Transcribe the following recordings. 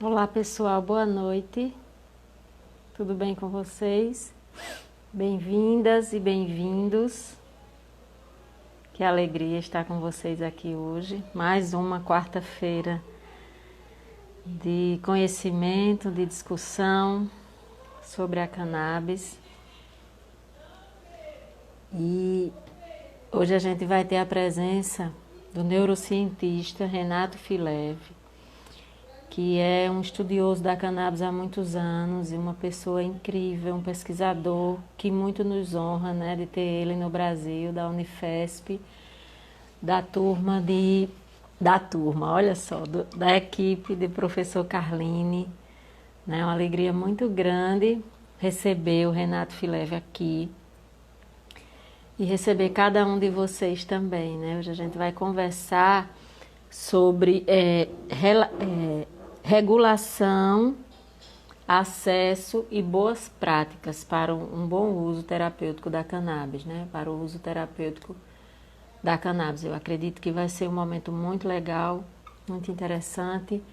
Olá pessoal, boa noite, tudo bem com vocês? Bem-vindas e bem-vindos, que alegria estar com vocês aqui hoje. Mais uma quarta-feira de conhecimento, de discussão sobre a cannabis. E hoje a gente vai ter a presença do neurocientista Renato Fileve, que é um estudioso da cannabis há muitos anos e uma pessoa incrível, um pesquisador que muito nos honra, né, de ter ele no Brasil, da Unifesp, olha só, da equipe de professor Carline, né, uma alegria muito grande receber o Renato Fileve aqui e receber cada um de vocês também, né? Hoje a gente vai conversar sobre regulação, acesso e boas práticas para um bom uso terapêutico da cannabis, né? Para o uso terapêutico da cannabis. Eu acredito que vai ser um momento muito legal, muito interessante.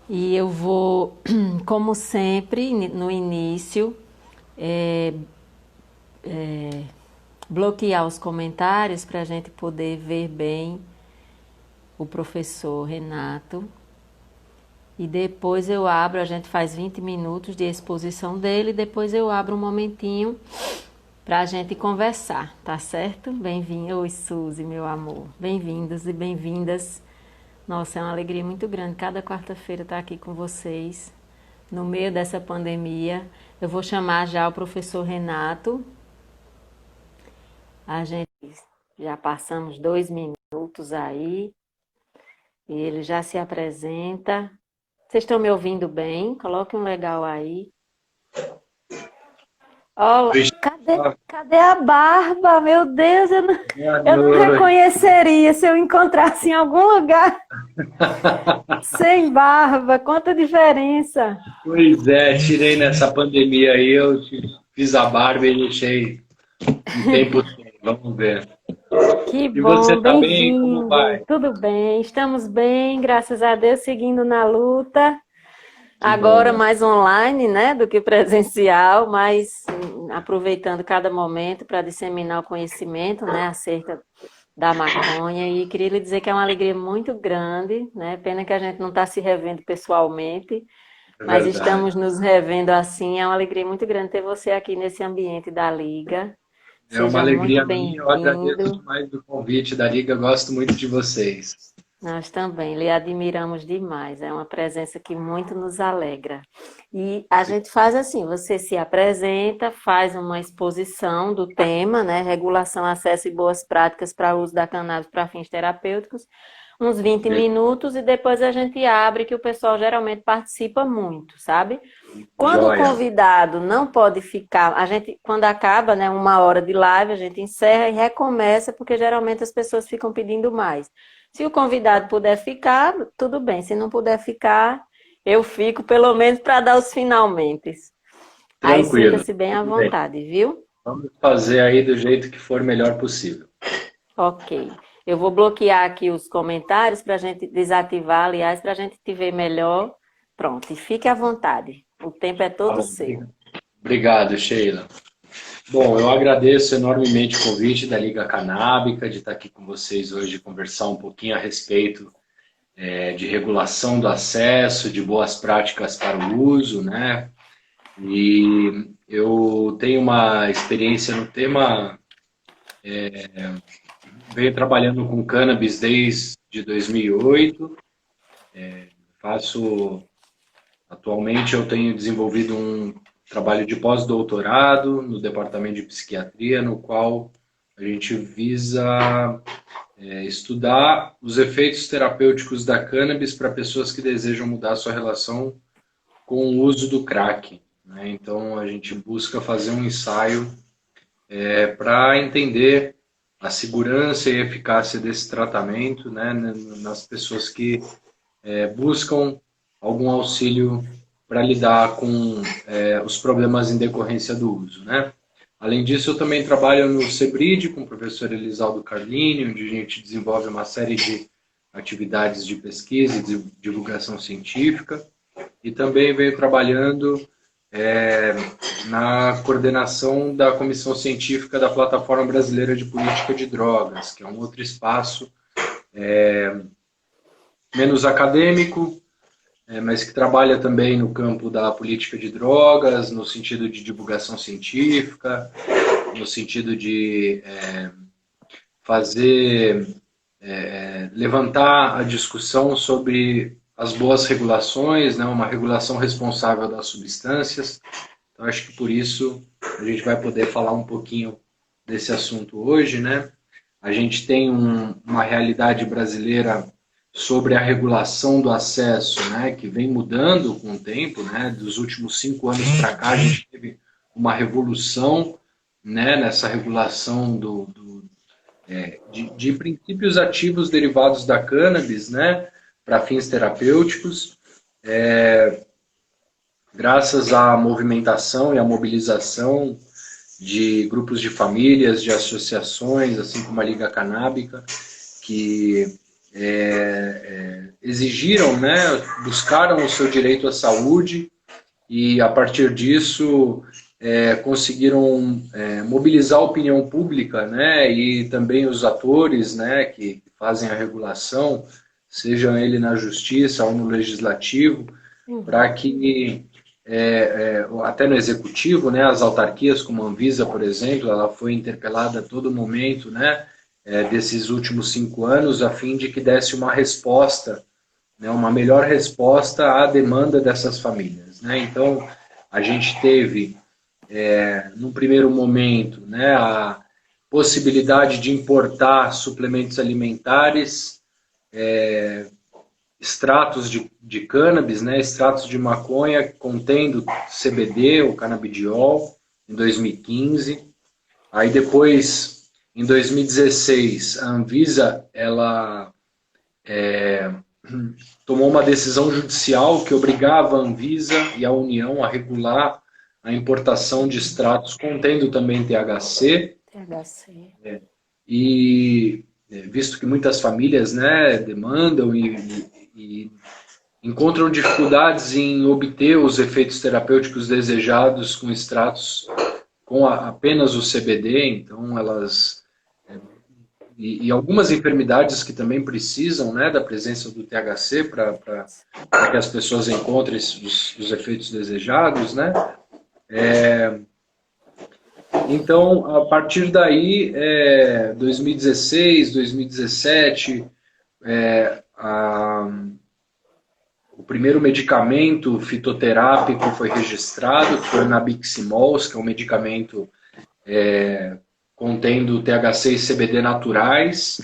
E eu vou, como sempre, no início, bloquear os comentários para a gente poder ver bem o professor Renato. E depois eu abro, a gente faz 20 minutos de exposição dele, depois eu abro um momentinho para a gente conversar, tá certo? Bem-vindo, oi Suzy, meu amor. Bem-vindos e bem-vindas. Nossa, é uma alegria muito grande cada quarta-feira estar aqui com vocês, no meio dessa pandemia. Eu vou chamar já o professor Renato. A gente já passamos 2 minutos aí, e ele já se apresenta. Vocês estão me ouvindo bem? Coloque um legal aí. Olha, cadê a barba? Meu Deus, Boa eu não noite. reconheceria se eu encontrasse em algum lugar sem barba. Quanta diferença. Pois é, tirei nessa pandemia aí, fiz a barba e deixei um tempo sem, vamos ver. Que E você bom, tá bem? Como bem-vindo. vai? Tudo bem, estamos bem, graças a Deus, seguindo na luta. Que bom. Agora mais online, né, do que presencial, mas aproveitando cada momento para disseminar o conhecimento, né, acerca da maconha. E queria lhe dizer que é uma alegria muito grande, né? Pena que a gente não está se revendo pessoalmente, É mas verdade. estamos nos revendo assim. É uma alegria muito grande ter você aqui nesse ambiente da Liga. É uma Seja muito alegria minha, eu agradeço bem-vindo. demais do convite da Liga, eu gosto muito de vocês. Nós também lhe admiramos demais, é uma presença que muito nos alegra. E a gente faz assim, você se apresenta, faz uma exposição do tema, né? Regulação, acesso e boas práticas para o uso da cannabis para fins terapêuticos, uns 20 minutos, e depois a gente abre, que o pessoal geralmente participa muito, sabe? Quando o Joia. convidado não pode ficar, a gente, quando acaba, né, 1 hora de live, a gente encerra e recomeça, porque geralmente as pessoas ficam pedindo mais. Se o convidado puder ficar, tudo bem. Se não puder ficar, eu fico, pelo menos para dar os finalmente. Aí Tranquilo. sinta-se bem à Tudo bem. vontade, viu? Vamos fazer aí do jeito que for melhor possível. Ok. Eu vou bloquear aqui os comentários para a gente desativar, aliás, para a gente te ver melhor. Pronto, e fique à vontade. O tempo é Tá todo bom. seu. Obrigado, Sheila. Bom, eu agradeço enormemente o convite da Liga Canábica de estar aqui com vocês hoje, conversar um pouquinho a respeito de regulação do acesso, de boas práticas para o uso, né? E eu tenho uma experiência no tema, venho trabalhando com cannabis desde 2008, faço, atualmente eu tenho desenvolvido um trabalho de pós-doutorado no departamento de psiquiatria, no qual a gente visa estudar os efeitos terapêuticos da cannabis para pessoas que desejam mudar sua relação com o uso do crack, né? Então a gente busca fazer um ensaio para entender a segurança e eficácia desse tratamento, né, nas pessoas que buscam algum auxílio para lidar com os problemas em decorrência do uso, né? Além disso, eu também trabalho no CEBRID com o professor Elisaldo Carlini, onde a gente desenvolve uma série de atividades de pesquisa e de divulgação científica, e também venho trabalhando na coordenação da comissão científica da Plataforma Brasileira de Política de Drogas, que é um outro espaço menos acadêmico, mas que trabalha também no campo da política de drogas, no sentido de divulgação científica, no sentido de levantar a discussão sobre as boas regulações, né, uma regulação responsável das substâncias. Então, acho que por isso a gente vai poder falar um pouquinho desse assunto hoje, né? A gente tem uma realidade brasileira sobre a regulação do acesso, né, que vem mudando com o tempo, né? Dos últimos 5 anos para cá, a gente teve uma revolução, né, nessa regulação de princípios ativos derivados da cannabis, né, para fins terapêuticos, graças à movimentação e à mobilização de grupos de famílias, de associações, assim como a Liga Canábica, que exigiram, né, buscaram o seu direito à saúde e, a partir disso, conseguiram mobilizar a opinião pública, né, e também os atores, né, que fazem a regulação, sejam ele na justiça ou no legislativo, para que, até no executivo, né, as autarquias como a Anvisa, por exemplo, ela foi interpelada a todo momento, né, desses últimos 5 anos, a fim de que desse uma resposta, né, uma melhor resposta à demanda dessas famílias, né. Então, a gente teve, num primeiro momento, né, a possibilidade de importar suplementos alimentares, extratos de cannabis, né, extratos de maconha contendo CBD, ou canabidiol, em 2015. Aí depois, em 2016, a Anvisa ela tomou uma decisão judicial que obrigava a Anvisa e a União a regular a importação de extratos contendo também THC. E visto que muitas famílias, né, demandam e encontram dificuldades em obter os efeitos terapêuticos desejados com extratos com apenas o CBD, então elas e algumas enfermidades que também precisam, né, da presença do THC para que as pessoas encontrem os efeitos desejados, né? Então, a partir daí, 2016, 2017, o primeiro medicamento fitoterápico foi registrado, que foi o Nabiximols, que é um medicamento contendo THC e CBD naturais,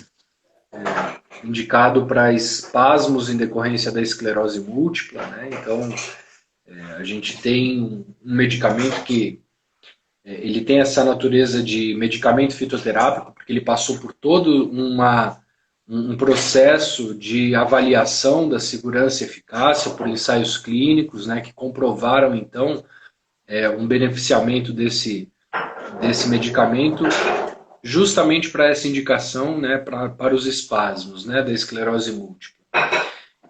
indicado para espasmos em decorrência da esclerose múltipla, né? Então, a gente tem um medicamento que ele tem essa natureza de medicamento fitoterápico, porque ele passou por todo um processo de avaliação da segurança e eficácia por ensaios clínicos, né, que comprovaram, então, um beneficiamento desse medicamento justamente para essa indicação, né, para os espasmos, né, da esclerose múltipla.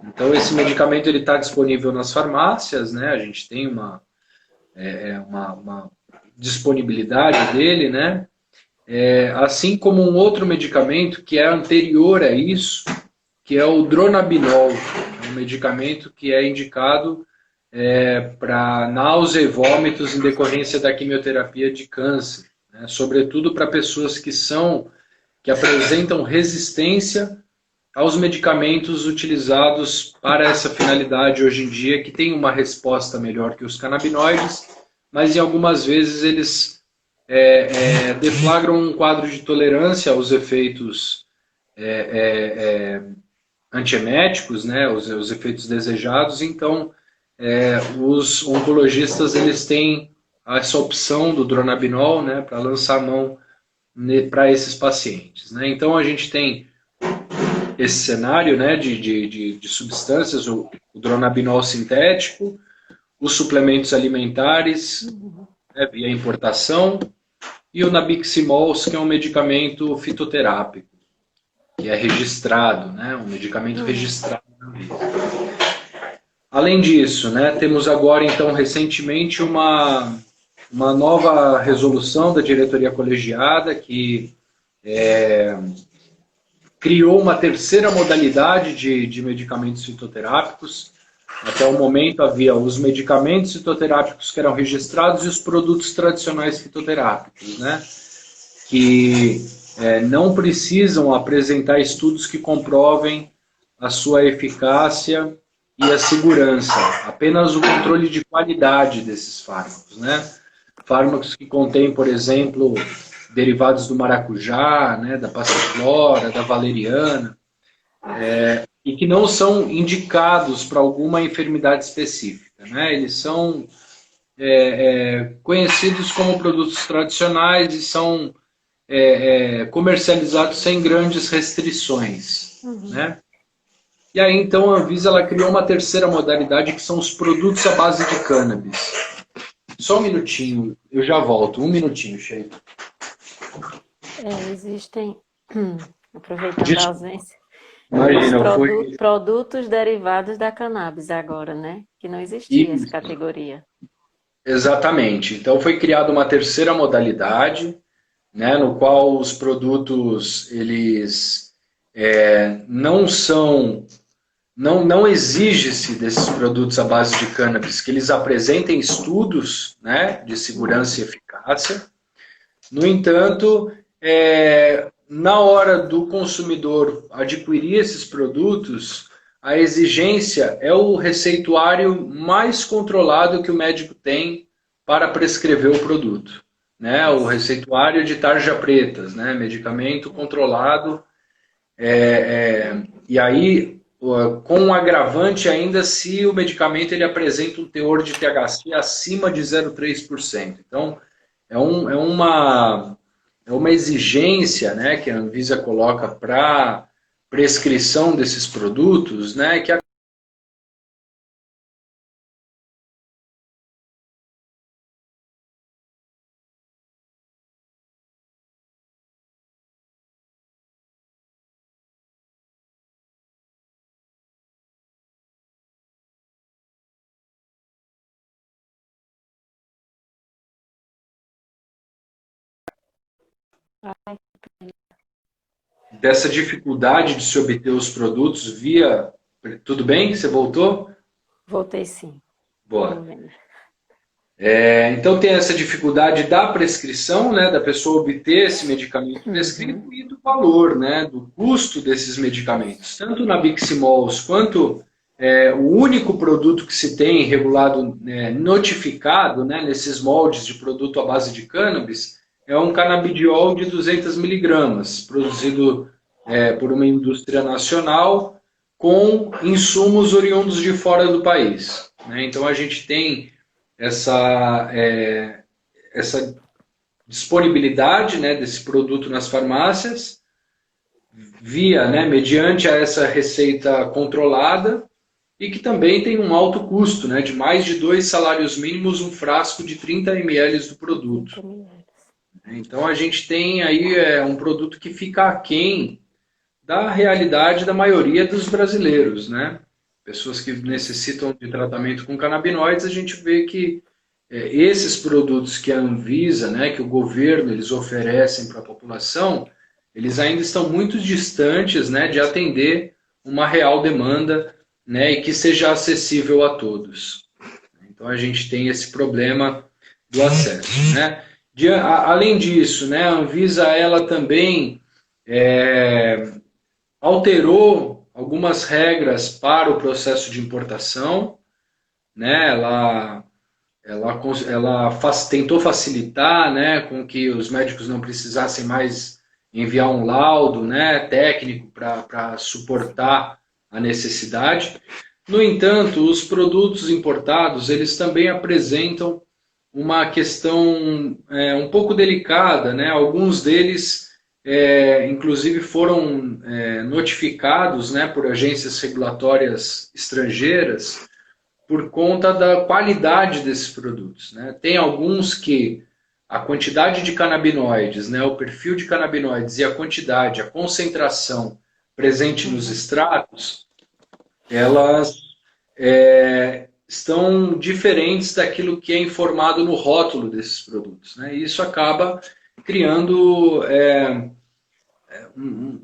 Então, esse medicamento está disponível nas farmácias, né, a gente tem uma disponibilidade dele, né? Assim como um outro medicamento que é anterior a isso, que é o Dronabinol, é um medicamento que é indicado para náusea e vômitos em decorrência da quimioterapia de câncer, né? Sobretudo para pessoas que apresentam resistência aos medicamentos utilizados para essa finalidade hoje em dia, que tem uma resposta melhor que os canabinoides, mas em algumas vezes eles deflagram um quadro de tolerância aos efeitos antieméticos, né, os efeitos desejados. Então, os oncologistas eles têm essa opção do Dronabinol, né, para lançar a mão para esses pacientes, né. Então, a gente tem esse cenário, né, de substâncias, o Dronabinol sintético, os suplementos alimentares, né, via importação, e o Nabiximols, que é um medicamento fitoterápico. que é registrado, né? Um medicamento registrado na Anvisa. Além disso, né, temos agora, então, recentemente, uma nova resolução da diretoria colegiada que criou uma terceira modalidade de medicamentos fitoterápicos. Até o momento havia os medicamentos fitoterápicos que eram registrados e os produtos tradicionais fitoterápicos, né? Que não precisam apresentar estudos que comprovem a sua eficácia e a segurança, apenas o controle de qualidade desses fármacos, né? Fármacos que contêm, por exemplo, derivados do maracujá, né, da passiflora, da valeriana, e que não são indicados para alguma enfermidade específica, né? Eles são conhecidos como produtos tradicionais e são comercializados sem grandes restrições, né? E aí, então, a Anvisa ela criou uma terceira modalidade, que são os produtos à base de cannabis. Só um minutinho, eu já volto. Um minutinho, Sheila. Existem, aproveitando a Desculpa, ausência, imagina, eu os fui... produtos derivados da cannabis agora, né? Que não existia essa categoria. Exatamente. Então, foi criada uma terceira modalidade, né, no qual os produtos, eles não são... Não exige-se desses produtos à base de cannabis que eles apresentem estudos, né, de segurança e eficácia. No entanto, na hora do consumidor adquirir esses produtos, a exigência é o receituário mais controlado que o médico tem para prescrever o produto, né? O receituário de tarja pretas, né? Medicamento controlado. E aí, com um agravante ainda se o medicamento ele apresenta um teor de THC acima de 0,3%. Então, é uma exigência, né, que a Anvisa coloca para prescrição desses produtos, né, que dessa dificuldade de se obter os produtos via... Tudo bem? Você voltou? Voltei sim. Boa. Então tem essa dificuldade da prescrição, né, da pessoa obter esse medicamento prescrito e do valor, né, do custo desses medicamentos. Tanto na Biximols quanto o único produto que se tem regulado, notificado, né, nesses moldes de produto à base de cannabis, é um canabidiol de 200 miligramas, produzido por uma indústria nacional com insumos oriundos de fora do país, né? Então a gente tem essa disponibilidade, né, desse produto nas farmácias, via, né, mediante essa receita controlada, e que também tem um alto custo, né, de mais de 2 salários mínimos um frasco de 30 ml do produto. Então a gente tem aí um produto que fica aquém da realidade da maioria dos brasileiros, né? Pessoas que necessitam de tratamento com canabinoides, a gente vê que esses produtos que a Anvisa, né, que o governo, eles oferecem para a população, eles ainda estão muito distantes, né, de atender uma real demanda, né, e que seja acessível a todos. Então a gente tem esse problema do acesso, né? Além disso, né, a Anvisa ela também alterou algumas regras para o processo de importação, né? Ela tentou facilitar, né, com que os médicos não precisassem mais enviar um laudo, né, técnico para suportar a necessidade. No entanto, os produtos importados, eles também apresentam uma questão um pouco delicada, né? Alguns deles, inclusive, foram notificados, né, por agências regulatórias estrangeiras por conta da qualidade desses produtos, né? Tem alguns que a quantidade de canabinoides, né, o perfil de canabinoides e a quantidade, a concentração presente nos Uhum. extratos, elas estão diferentes daquilo que é informado no rótulo desses produtos, né? E isso acaba criando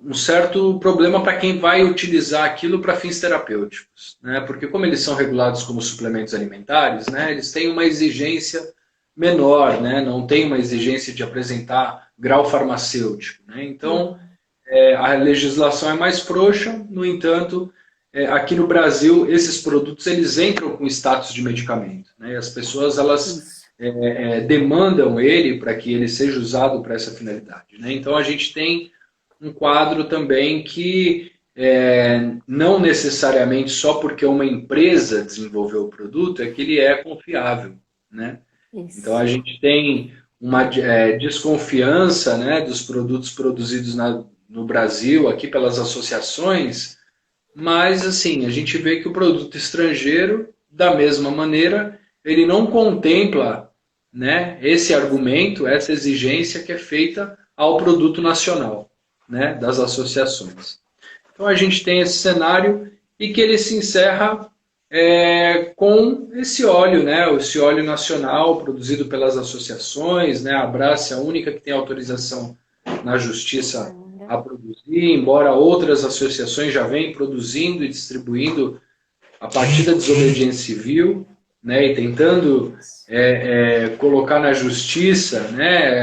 um certo problema para quem vai utilizar aquilo para fins terapêuticos, né? Porque como eles são regulados como suplementos alimentares, né, eles têm uma exigência menor, né? Não tem uma exigência de apresentar grau farmacêutico, né? Então, Uhum. a legislação é mais frouxa, no entanto, aqui no Brasil, esses produtos eles entram com status de medicamento, né? E as pessoas elas Isso. demandam ele para que ele seja usado para essa finalidade, né? Então a gente tem um quadro também que não necessariamente só porque uma empresa desenvolveu o produto é que ele é confiável, né? Então Isso. a gente tem uma desconfiança, né, dos produtos produzidos no Brasil, aqui pelas associações, mas assim, a gente vê que o produto estrangeiro, da mesma maneira, ele não contempla, né, esse argumento, essa exigência que é feita ao produto nacional, né, das associações. Então a gente tem esse cenário e que ele se encerra com esse óleo, né? Esse óleo nacional produzido pelas associações, né? A Abrace é a única que tem autorização na justiça Ainda. a produzir, embora outras associações já venham produzindo e distribuindo a partir da desobediência civil, né? E tentando Isso. colocar na justiça, né?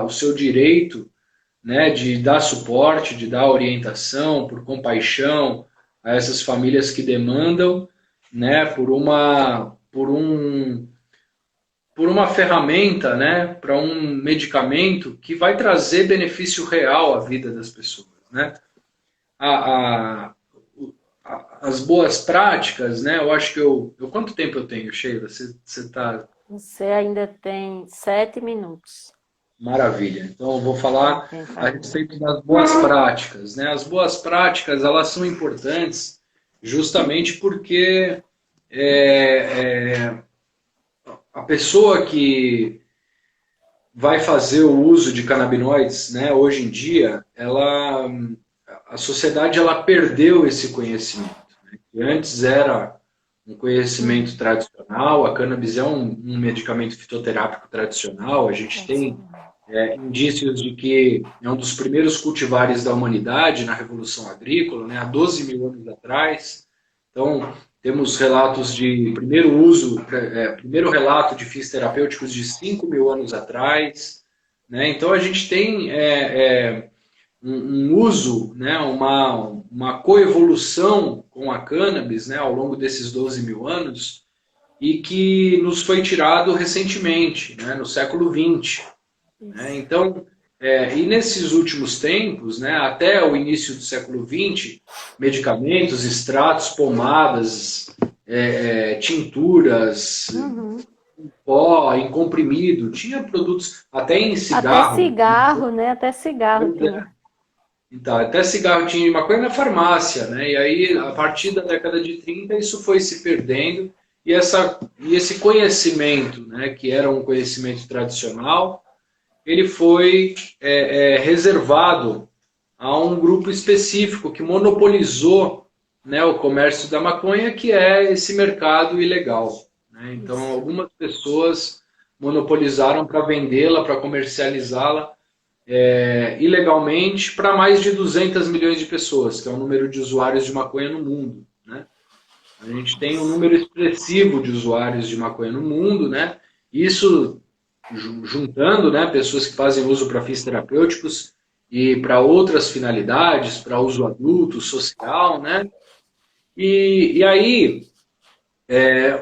O seu direito, né, de dar suporte, de dar orientação, por compaixão a essas famílias que demandam, né, por uma ferramenta, né, para um medicamento que vai trazer benefício real à vida das pessoas, né? A, a, as boas práticas, né? Eu acho que quanto tempo eu tenho, Sheila? Você está Você ainda tem 7 minutos. Maravilha. Então, eu vou Tem falar tempo a ainda. respeito das boas práticas, né? As boas práticas, elas são importantes justamente porque a pessoa que vai fazer o uso de canabinoides, né, hoje em dia, a sociedade ela perdeu esse conhecimento, né? Que antes era um conhecimento Uhum. tradicional, a cannabis é um medicamento fitoterápico tradicional, a gente tem Tradicional. indícios de que é um dos primeiros cultivares da humanidade na Revolução Agrícola, né, há 12 mil anos atrás. Então, temos relatos de primeiro uso, primeiro relato de fins terapêuticos de 5 mil anos atrás. Né? Então, a gente tem um uso, né, uma coevolução com a cannabis, né, ao longo desses 12 mil anos e que nos foi tirado recentemente, né, no século XX. Né? Isso. Então, e nesses últimos tempos, né, até o início do século XX, medicamentos, extratos, pomadas, tinturas, Uhum. pó, em comprimido, tinha produtos, até em Até cigarro. cigarro, né? Até cigarro tinha. Então, até cigarro tinha de maconha na farmácia, né? E aí, a partir da década de 30, isso foi se perdendo e esse conhecimento, né, que era um conhecimento tradicional, ele foi reservado a um grupo específico que monopolizou, né, o comércio da maconha, que é esse mercado ilegal. Né? Então, Isso. algumas pessoas monopolizaram para vendê-la, para comercializá-la ilegalmente para mais de 200 milhões de pessoas, que é o número de usuários de maconha no mundo. Né? A gente tem um Isso. número expressivo de usuários de maconha no mundo, né? Isso juntando, né, pessoas que fazem uso para fins terapêuticos e para outras finalidades, para uso adulto, social, né? E aí,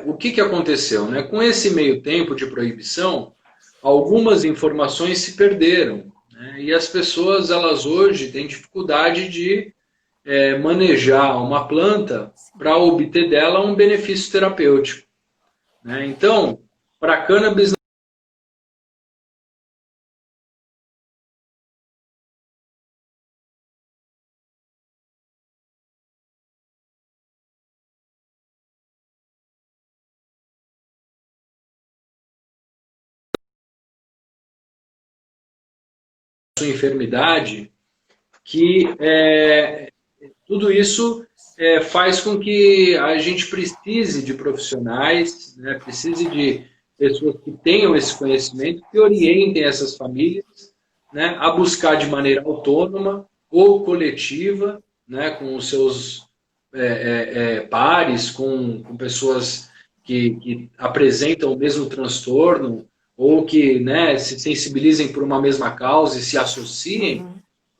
o que, que aconteceu? Né? Com esse meio tempo de proibição, algumas informações se perderam. Né? E as pessoas, elas hoje têm dificuldade de manejar uma planta Sim. para obter dela um benefício terapêutico. Né? Então, para cannabis, sua enfermidade, que Tudo isso faz com que a gente precise de profissionais, né, precise de pessoas que tenham esse conhecimento, que orientem essas famílias, né, a buscar de maneira autônoma ou coletiva, né, com os seus pares, com pessoas que apresentam o mesmo transtorno ou que, né, se sensibilizem por uma mesma causa e se associem,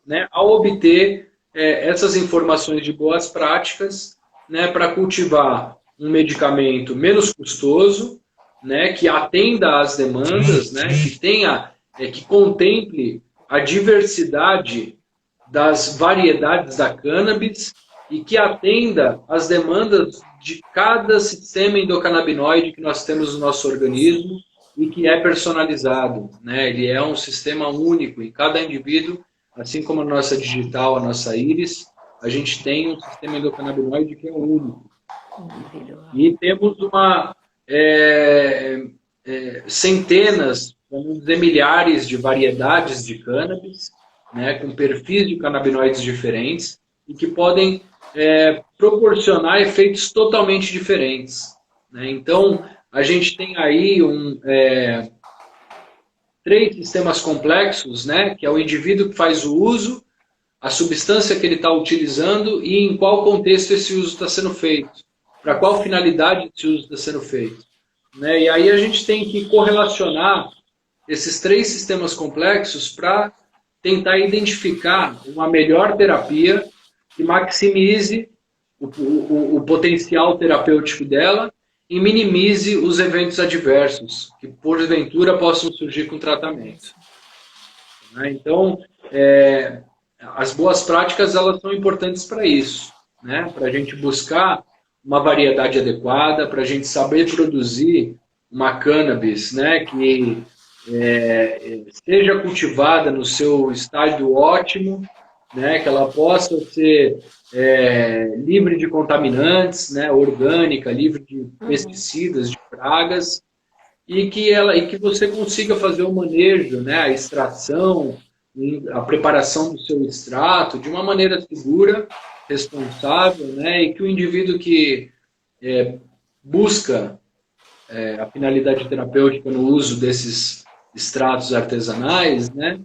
né, a obter essas informações de boas práticas, né, para cultivar um medicamento menos custoso, né, que atenda às demandas, né, que contemple a diversidade das variedades da cannabis e que atenda às demandas de cada sistema endocannabinoide que nós temos no nosso organismo e que é personalizado, né? Ele é um sistema único em cada indivíduo, assim como a nossa digital, a nossa íris, a gente tem um sistema endocannabinoide que é único. E temos centenas, vamos dizer milhares de variedades de cannabis, né, com perfis de canabinoides diferentes e que podem proporcionar efeitos totalmente diferentes, né? Então, a gente tem aí 3 sistemas complexos, né, que é o indivíduo que faz o uso, a substância que ele está utilizando e em qual contexto esse uso está sendo feito, para qual finalidade esse uso está sendo feito, né? E aí a gente tem que correlacionar esses 3 sistemas complexos para tentar identificar uma melhor terapia que maximize o potencial terapêutico dela e minimize os eventos adversos que, porventura, possam surgir com o tratamento. Então, as boas práticas elas são importantes para isso, né? Para a gente buscar uma variedade adequada, para a gente saber produzir uma cannabis, né, que seja cultivada no seu estágio ótimo, né, que ela possa ser livre de contaminantes, né, orgânica, livre de pesticidas, de pragas, e que você consiga fazer o manejo, né, a extração, a preparação do seu extrato de uma maneira segura, responsável, né, e que o indivíduo que busca a finalidade terapêutica no uso desses extratos artesanais, né,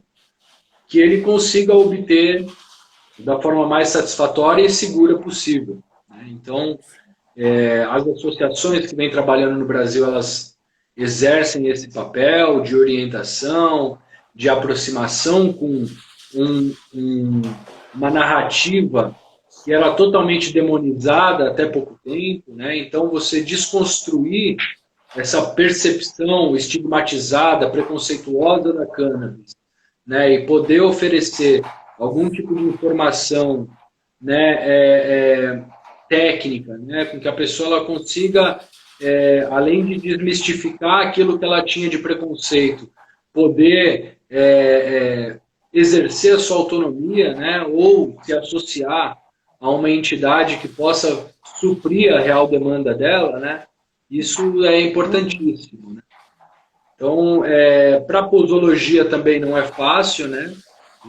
que ele consiga obter da forma mais satisfatória e segura possível, né? Então, as associações que vêm trabalhando no Brasil, elas exercem esse papel de orientação, de aproximação com uma narrativa que era totalmente demonizada até pouco tempo, né? Então, você desconstruir essa percepção estigmatizada, preconceituosa da cannabis, né? E poder oferecer algum tipo de informação, né, técnica, né? Com que a pessoa ela consiga, além de desmistificar aquilo que ela tinha de preconceito, poder exercer a sua autonomia, né? Ou se associar a uma entidade que possa suprir a real demanda dela, né? Isso é importantíssimo, né? Então, para a posologia também não é fácil, né?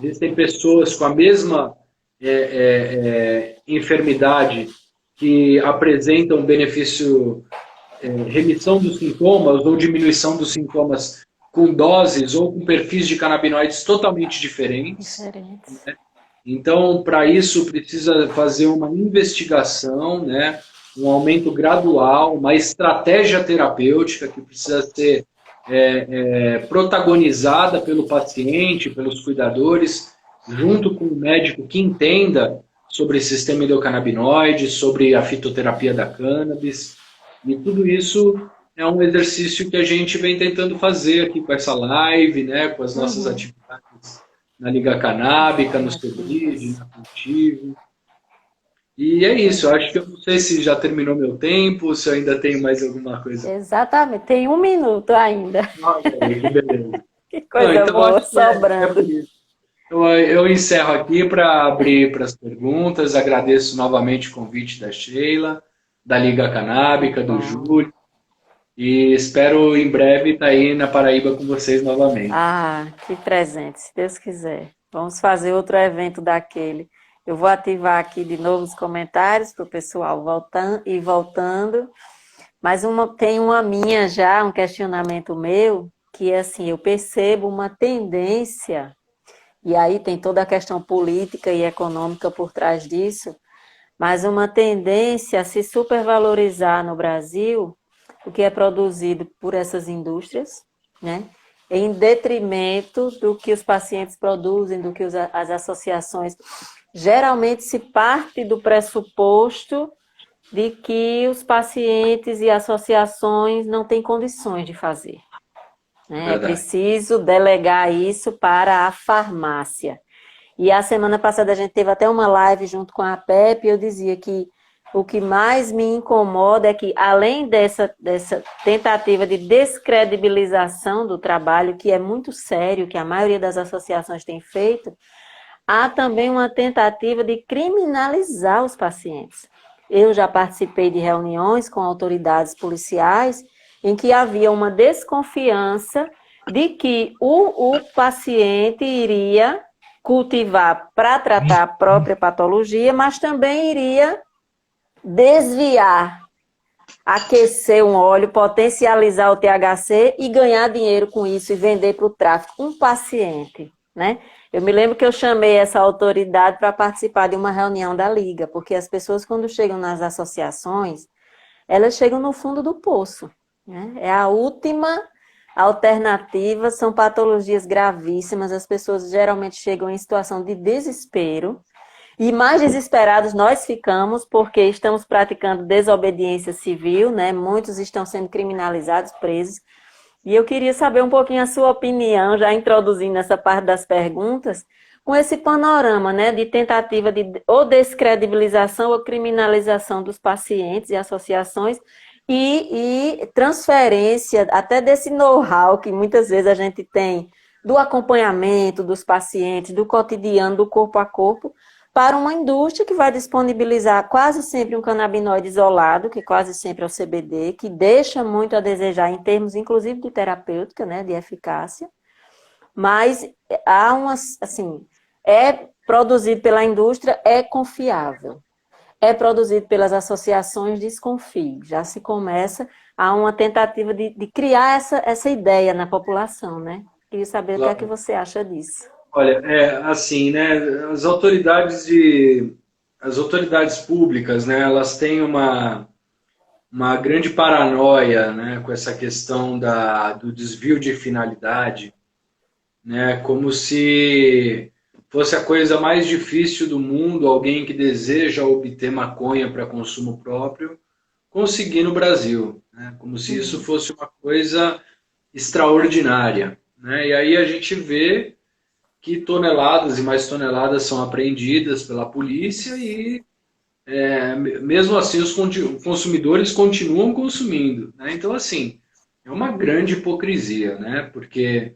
Existem pessoas com a mesma enfermidade que apresentam benefício, remissão dos sintomas ou diminuição dos sintomas com doses ou com perfis de canabinoides totalmente diferentes. Né? Então, para isso, precisa fazer uma investigação, né? Um aumento gradual, uma estratégia terapêutica que precisa ser protagonizada pelo paciente, pelos cuidadores, junto com o médico que entenda sobre o sistema endocannabinoide, sobre a fitoterapia da cannabis. E tudo isso é um exercício que a gente vem tentando fazer aqui com essa live, né, com as nossas atividades na Liga Canábica, no CEBID, na Cultivo. E é isso, eu acho que eu não sei se já terminou meu tempo, se eu ainda tenho mais alguma coisa. Exatamente, tem 1 minuto ainda. Nossa, que beleza. Que coisa boa, sobrando. Eu encerro aqui para abrir para as perguntas, agradeço novamente o convite da Sheila, da Liga Canábica, do Júlio, e espero em breve estar aí na Paraíba com vocês novamente. Ah, que presente, se Deus quiser. Vamos fazer outro evento daquele. Eu vou ativar aqui de novo os comentários para o pessoal voltando. Mas tem uma minha já, um questionamento meu, que é assim, eu percebo uma tendência, e aí tem toda a questão política e econômica por trás disso, mas uma tendência a se supervalorizar no Brasil o que é produzido por essas indústrias, né? Em detrimento do que os pacientes produzem, do que as associações. Geralmente se parte do pressuposto de que os pacientes e associações não têm condições de fazer. Né? É preciso delegar isso para a farmácia. E a semana passada a gente teve até uma live junto com a PEP e eu dizia que o que mais me incomoda é que, além dessa tentativa de descredibilização do trabalho, que é muito sério, que a maioria das associações tem feito, há também uma tentativa de criminalizar os pacientes. Eu já participei de reuniões com autoridades policiais em que havia uma desconfiança de que o paciente iria cultivar para tratar a própria patologia, mas também iria desviar, aquecer um óleo, potencializar o THC e ganhar dinheiro com isso e vender para o tráfico. Um paciente, né? Eu me lembro que eu chamei essa autoridade para participar de uma reunião da Liga, porque as pessoas, quando chegam nas associações, elas chegam no fundo do poço, né? É a última alternativa, são patologias gravíssimas, as pessoas geralmente chegam em situação de desespero, e mais desesperados nós ficamos porque estamos praticando desobediência civil, né? Muitos estão sendo criminalizados, presos. E eu queria saber um pouquinho a sua opinião, já introduzindo essa parte das perguntas, com esse panorama, né, de tentativa de ou descredibilização ou criminalização dos pacientes e associações e transferência até desse know-how que muitas vezes a gente tem do acompanhamento dos pacientes, do cotidiano, do corpo a corpo, para uma indústria que vai disponibilizar quase sempre um canabinoide isolado, que quase sempre é o CBD, que deixa muito a desejar em termos, inclusive, de terapêutica, né, de eficácia, mas há umas, assim, é produzido pela indústria, é confiável. É produzido pelas associações, desconfie. Já se começa a uma tentativa de criar essa ideia na população, né? Queria saber o que é que você acha disso. Olha, assim, né, as autoridades públicas, né, elas têm uma grande paranoia, né, com essa questão do desvio de finalidade, né, como se fosse a coisa mais difícil do mundo, alguém que deseja obter maconha para consumo próprio, conseguir no Brasil, né, como se isso fosse uma coisa extraordinária, né, e aí a gente vê que toneladas e mais toneladas são apreendidas pela polícia e, mesmo assim, os consumidores continuam consumindo. Né? Então, assim, é uma grande hipocrisia, né? Porque,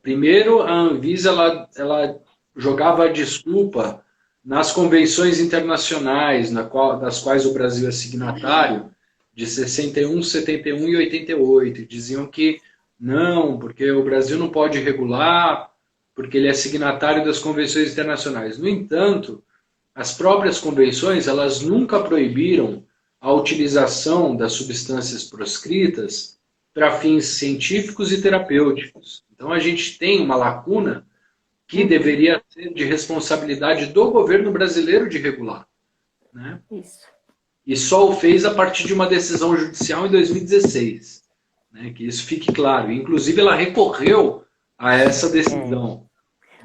primeiro, a Anvisa ela jogava a desculpa nas convenções internacionais, das quais o Brasil é signatário, de 61, 71 e 88. Diziam que não, porque o Brasil não pode regular, porque ele é signatário das convenções internacionais. No entanto, as próprias convenções, elas nunca proibiram a utilização das substâncias proscritas para fins científicos e terapêuticos. Então, a gente tem uma lacuna que deveria ser de responsabilidade do governo brasileiro de regular. Né? Isso. E só o fez a partir de uma decisão judicial em 2016. Né? Que isso fique claro. Inclusive, ela recorreu a essa decisão.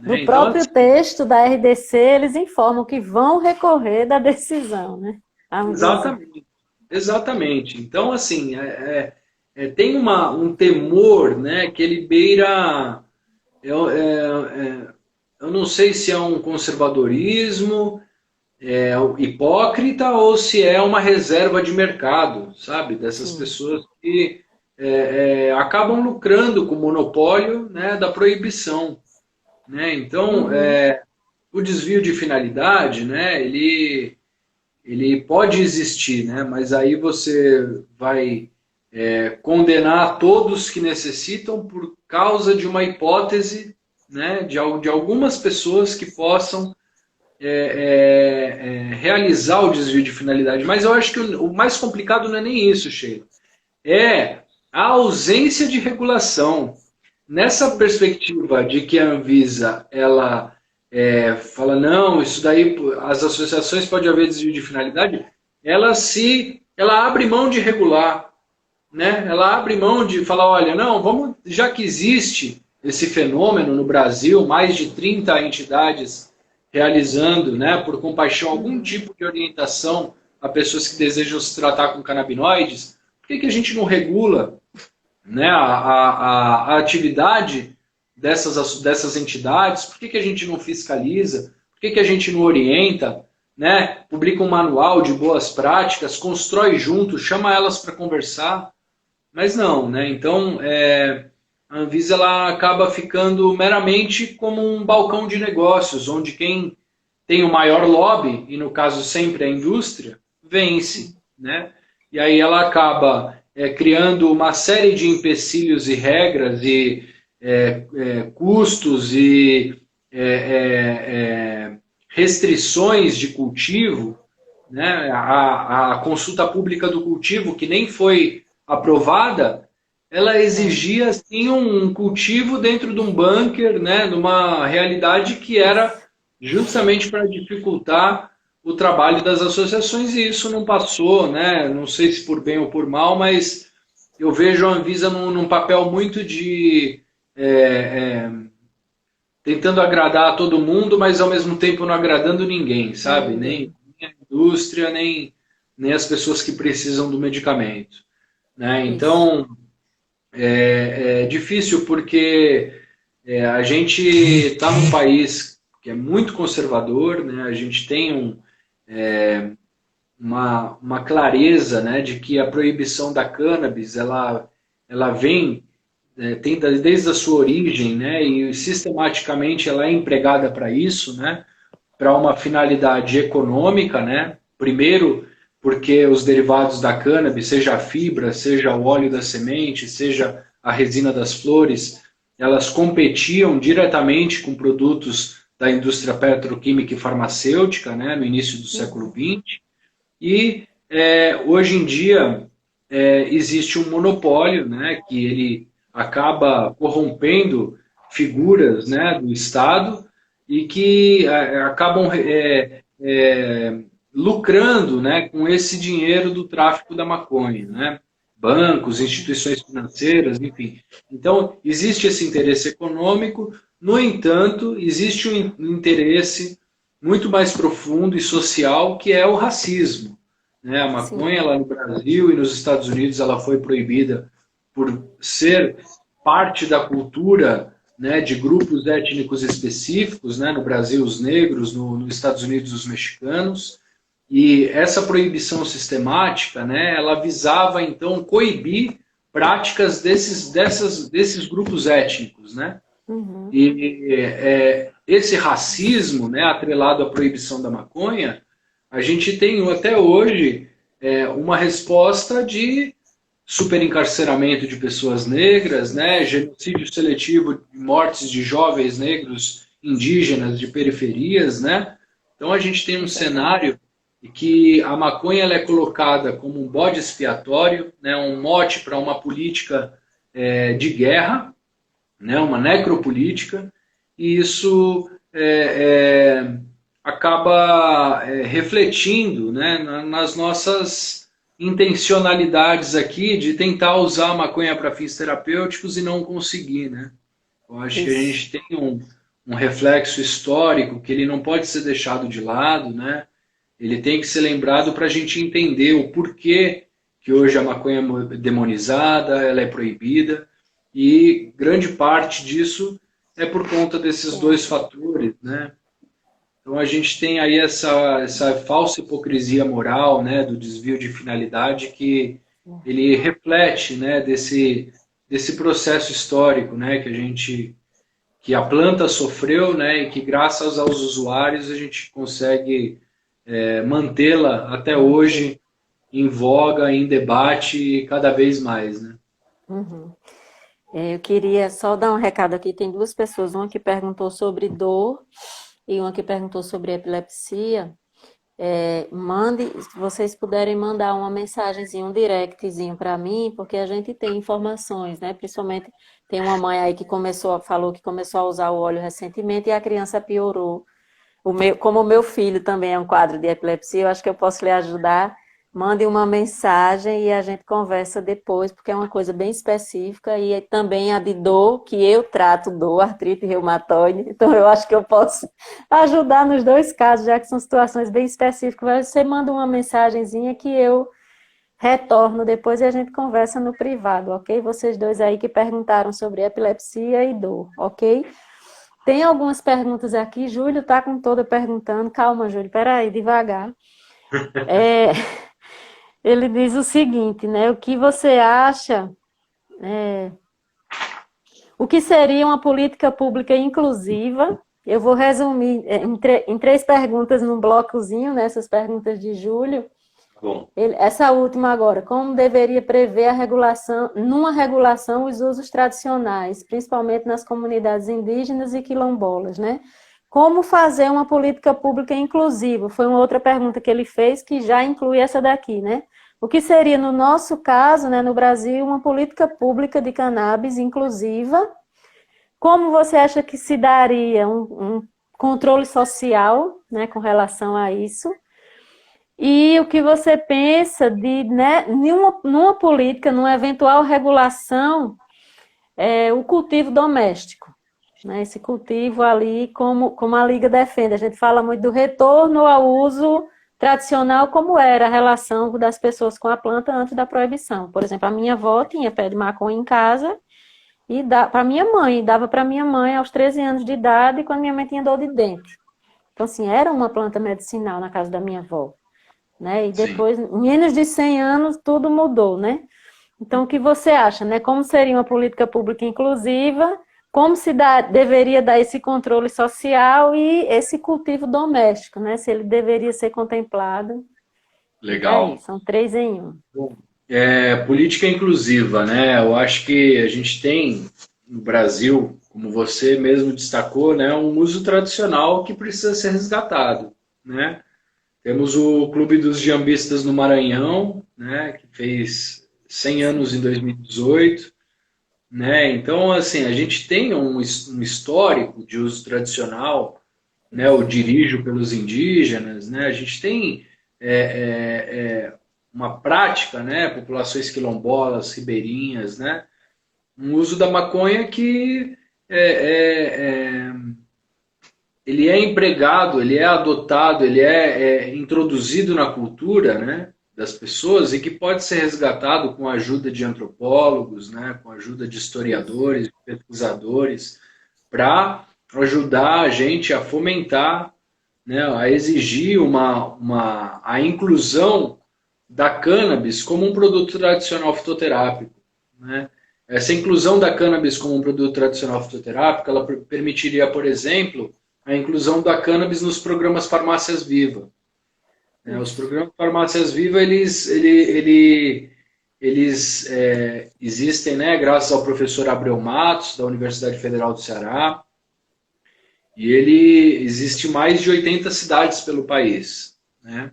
No próprio texto da RDC, eles informam que vão recorrer da decisão, né? Exatamente. Então, assim, tem um temor, né, que ele beira... Eu não sei se é um conservadorismo hipócrita ou se é uma reserva de mercado, sabe? Dessas pessoas que acabam lucrando com o monopólio, né, da proibição. Né? Então, o desvio de finalidade, né, ele pode existir, né, mas aí você vai condenar todos que necessitam por causa de uma hipótese, né, de algumas pessoas que possam realizar o desvio de finalidade. Mas eu acho que o mais complicado não é nem isso, Sheila. É a ausência de regulação. Nessa perspectiva de que a Anvisa ela fala não, isso daí as associações pode haver desvio de finalidade, ela abre mão de regular, né? Ela abre mão de falar, olha, não, vamos, já que existe esse fenômeno no Brasil, mais de 30 entidades realizando, né, por compaixão, algum tipo de orientação a pessoas que desejam se tratar com canabinoides, por que a gente não regula, né, a atividade dessas entidades? Por que a gente não fiscaliza? Por que a gente não orienta? Né? Publica um manual de boas práticas, constrói junto, chama elas para conversar. Mas não, né? Então, a Anvisa ela acaba ficando meramente como um balcão de negócios, onde quem tem o maior lobby, e no caso sempre a indústria, vence, né? E aí ela acaba criando uma série de empecilhos e regras e custos e restrições de cultivo, né? A consulta pública do cultivo, que nem foi aprovada, ela exigia assim, um cultivo dentro de um bunker, né? Numa realidade que era justamente para dificultar o trabalho das associações, e isso não passou, né? Não sei se por bem ou por mal, mas eu vejo a Anvisa num papel muito de tentando agradar a todo mundo, mas ao mesmo tempo não agradando ninguém, sabe? Nem a indústria, nem as pessoas que precisam do medicamento, né? Isso. Então, é difícil porque a gente está num país que é muito conservador, né? A gente tem uma clareza, né, de que a proibição da cannabis ela vem tem desde a sua origem, né, e sistematicamente ela é empregada para isso, né, para uma finalidade econômica, né, primeiro porque os derivados da cannabis, seja a fibra, seja o óleo da semente, seja a resina das flores, elas competiam diretamente com produtos da indústria petroquímica e farmacêutica, né, no início do século XX, e hoje em dia existe um monopólio, né, que ele acaba corrompendo figuras, né, do Estado e que acabam lucrando, né, com esse dinheiro do tráfico da maconha, né? Bancos, instituições financeiras, enfim. Então, existe esse interesse econômico, no entanto, existe um interesse muito mais profundo e social, que é o racismo, né? A Sim. maconha lá no Brasil e nos Estados Unidos ela foi proibida por ser parte da cultura, né, de grupos étnicos específicos, né? No Brasil os negros, nos Estados Unidos os mexicanos, e essa proibição sistemática, né, ela visava então coibir práticas desses grupos étnicos, né? Uhum. E esse racismo, né, atrelado à proibição da maconha, a gente tem até hoje uma resposta de superencarceramento de pessoas negras, né, genocídio seletivo de mortes de jovens negros indígenas de periferias, né? Então a gente tem um cenário em que a maconha ela é colocada como um bode expiatório, né, um mote para uma política de guerra, né, uma necropolítica, e isso acaba refletindo, né, nas nossas intencionalidades aqui de tentar usar a maconha para fins terapêuticos e não conseguir, né? Eu acho que a Isso. gente tem um reflexo histórico que ele não pode ser deixado de lado, né? Ele tem que ser lembrado para a gente entender o porquê que hoje a maconha é demonizada, ela é proibida, e grande parte disso é por conta desses dois fatores, né? Então a gente tem aí essa falsa hipocrisia moral, né, do desvio de finalidade que ele reflete, né, desse processo histórico, né, que a planta sofreu, né, e que graças aos usuários a gente consegue mantê-la até Manter. hoje em voga, em debate cada vez mais, né? Uhum. Eu queria só dar um recado aqui. Tem duas pessoas, uma que perguntou sobre dor e uma que perguntou sobre epilepsia. Se vocês puderem mandar uma mensagenzinha, um directzinho para mim, porque a gente tem informações, né? Principalmente tem uma mãe aí que falou que começou a usar o óleo recentemente e a criança piorou. Como o meu filho também é um quadro de epilepsia, eu acho que eu posso lhe ajudar. Mande uma mensagem e a gente conversa depois, porque é uma coisa bem específica e também a de dor, que eu trato dor, artrite reumatoide. Então, eu acho que eu posso ajudar nos dois casos, já que são situações bem específicas. Você manda uma mensagenzinha que eu retorno depois e a gente conversa no privado, ok? Vocês dois aí que perguntaram sobre epilepsia e dor, ok? Tem algumas perguntas aqui, Júlio está com toda perguntando. Calma, Júlio, peraí, devagar. Ele diz o seguinte, né? O que você acha? O que seria uma política pública inclusiva? Eu vou resumir em três perguntas num blocozinho, nessas perguntas de Júlio. Bom. Essa última agora, como deveria prever numa regulação os usos tradicionais, principalmente nas comunidades indígenas e quilombolas, né? Como fazer uma política pública inclusiva? Foi uma outra pergunta que ele fez que já inclui essa daqui, né? O que seria, no nosso caso, né, no Brasil, uma política pública de cannabis inclusiva? Como você acha que se daria um controle social, né, com relação a isso? E o que você pensa de, né, numa política, numa eventual regulação, o cultivo doméstico? Né, esse cultivo ali, como a Liga defende. A gente fala muito do retorno ao uso tradicional, como era a relação das pessoas com a planta antes da proibição. Por exemplo, a minha avó tinha pé de maconha em casa e dava para minha mãe aos 13 anos de idade, quando minha mãe tinha dor de dente. Então, assim, era uma planta medicinal na casa da minha avó. Né? E depois, em menos de 100 anos, tudo mudou, né? Então, o que você acha, né? Como seria uma política pública inclusiva? Como deveria dar esse controle social e esse cultivo doméstico, né? Se ele deveria ser contemplado. Legal. São 3 em 1. Bom, política inclusiva, né? Eu acho que a gente tem no Brasil, como você mesmo destacou, né, um uso tradicional que precisa ser resgatado, né? Temos o Clube dos Jambistas no Maranhão, né, que fez 100 anos em 2018. Né? Então, assim, a gente tem um histórico de uso tradicional, né? O dirijo pelos indígenas, né? A gente tem uma prática, né? Populações quilombolas, ribeirinhas, né? Um uso da maconha que ele é empregado, ele é adotado, ele é introduzido na cultura, né? Das pessoas e que pode ser resgatado com a ajuda de antropólogos, né, com a ajuda de historiadores, de pesquisadores, para ajudar a gente a fomentar, né, a exigir a inclusão da cannabis como um produto tradicional fitoterápico. Né? Essa inclusão da cannabis como um produto tradicional fitoterápico, ela permitiria, por exemplo, a inclusão da cannabis nos programas Farmácias Viva. Os programas Farmácias Viva, eles existem, né, graças ao professor Abreu Matos, da Universidade Federal do Ceará, e ele existe em mais de 80 cidades pelo país. Né?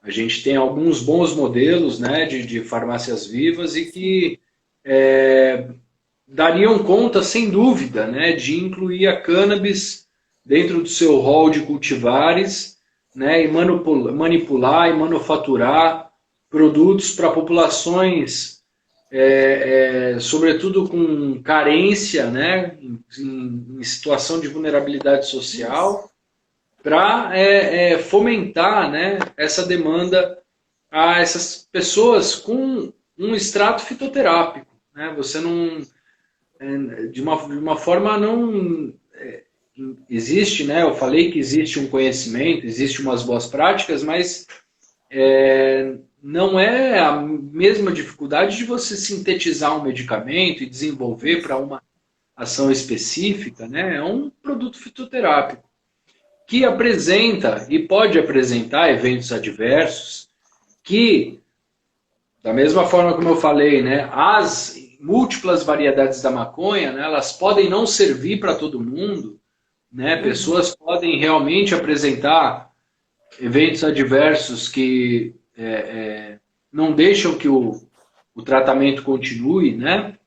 A gente tem alguns bons modelos, né, de farmácias vivas e que dariam conta, sem dúvida, né, de incluir a cannabis dentro do seu rol de cultivares, né, e manipular e manufaturar produtos para populações, sobretudo com carência, né, em situação de vulnerabilidade social, para fomentar, né, essa demanda a essas pessoas com um extrato fitoterápico. Né? Você não, de uma forma não... existe, né? Eu falei que existe um conhecimento, existe umas boas práticas, mas não é a mesma dificuldade de você sintetizar um medicamento e desenvolver para uma ação específica, né? É um produto fitoterápico que apresenta e pode apresentar eventos adversos que, da mesma forma como eu falei, né, as múltiplas variedades da maconha, né, elas podem não servir para todo mundo, né? Uhum. Pessoas podem realmente apresentar eventos adversos que não deixam que o tratamento continue, né?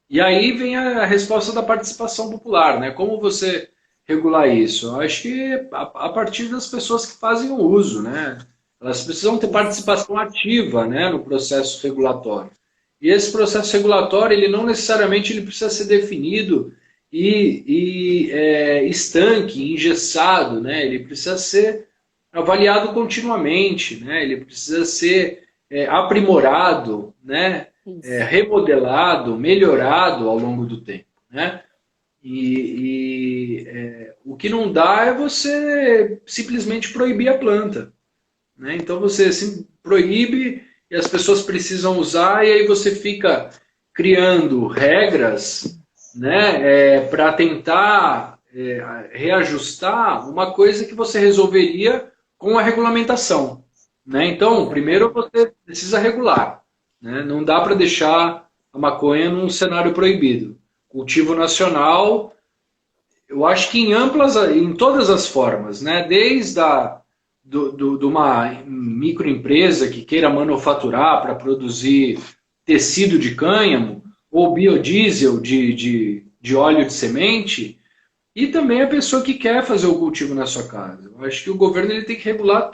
E aí vem a resposta da participação popular, né? Como você regular isso? Eu acho que a partir das pessoas que fazem o uso, né? Elas precisam ter Isso. participação ativa, né, no processo regulatório. E esse processo regulatório, ele não necessariamente ele precisa ser definido estanque, engessado, né? Ele precisa ser avaliado continuamente, né? Ele precisa ser aprimorado, né? Isso. Remodelado, melhorado ao longo do tempo, né? O que não dá é você simplesmente proibir a planta, né? Então você proíbe e as pessoas precisam usar e aí você fica criando regras, né, para tentar reajustar uma coisa que você resolveria com a regulamentação, né? Então, primeiro Exatamente. você precisa regular, né? Não dá para deixar a maconha num cenário proibido. Cultivo nacional, eu acho que em todas as formas, né? Desde de uma microempresa que queira manufaturar para produzir tecido de cânhamo ou biodiesel de óleo de semente, e também a pessoa que quer fazer o cultivo na sua casa. Eu acho que o governo ele tem que regular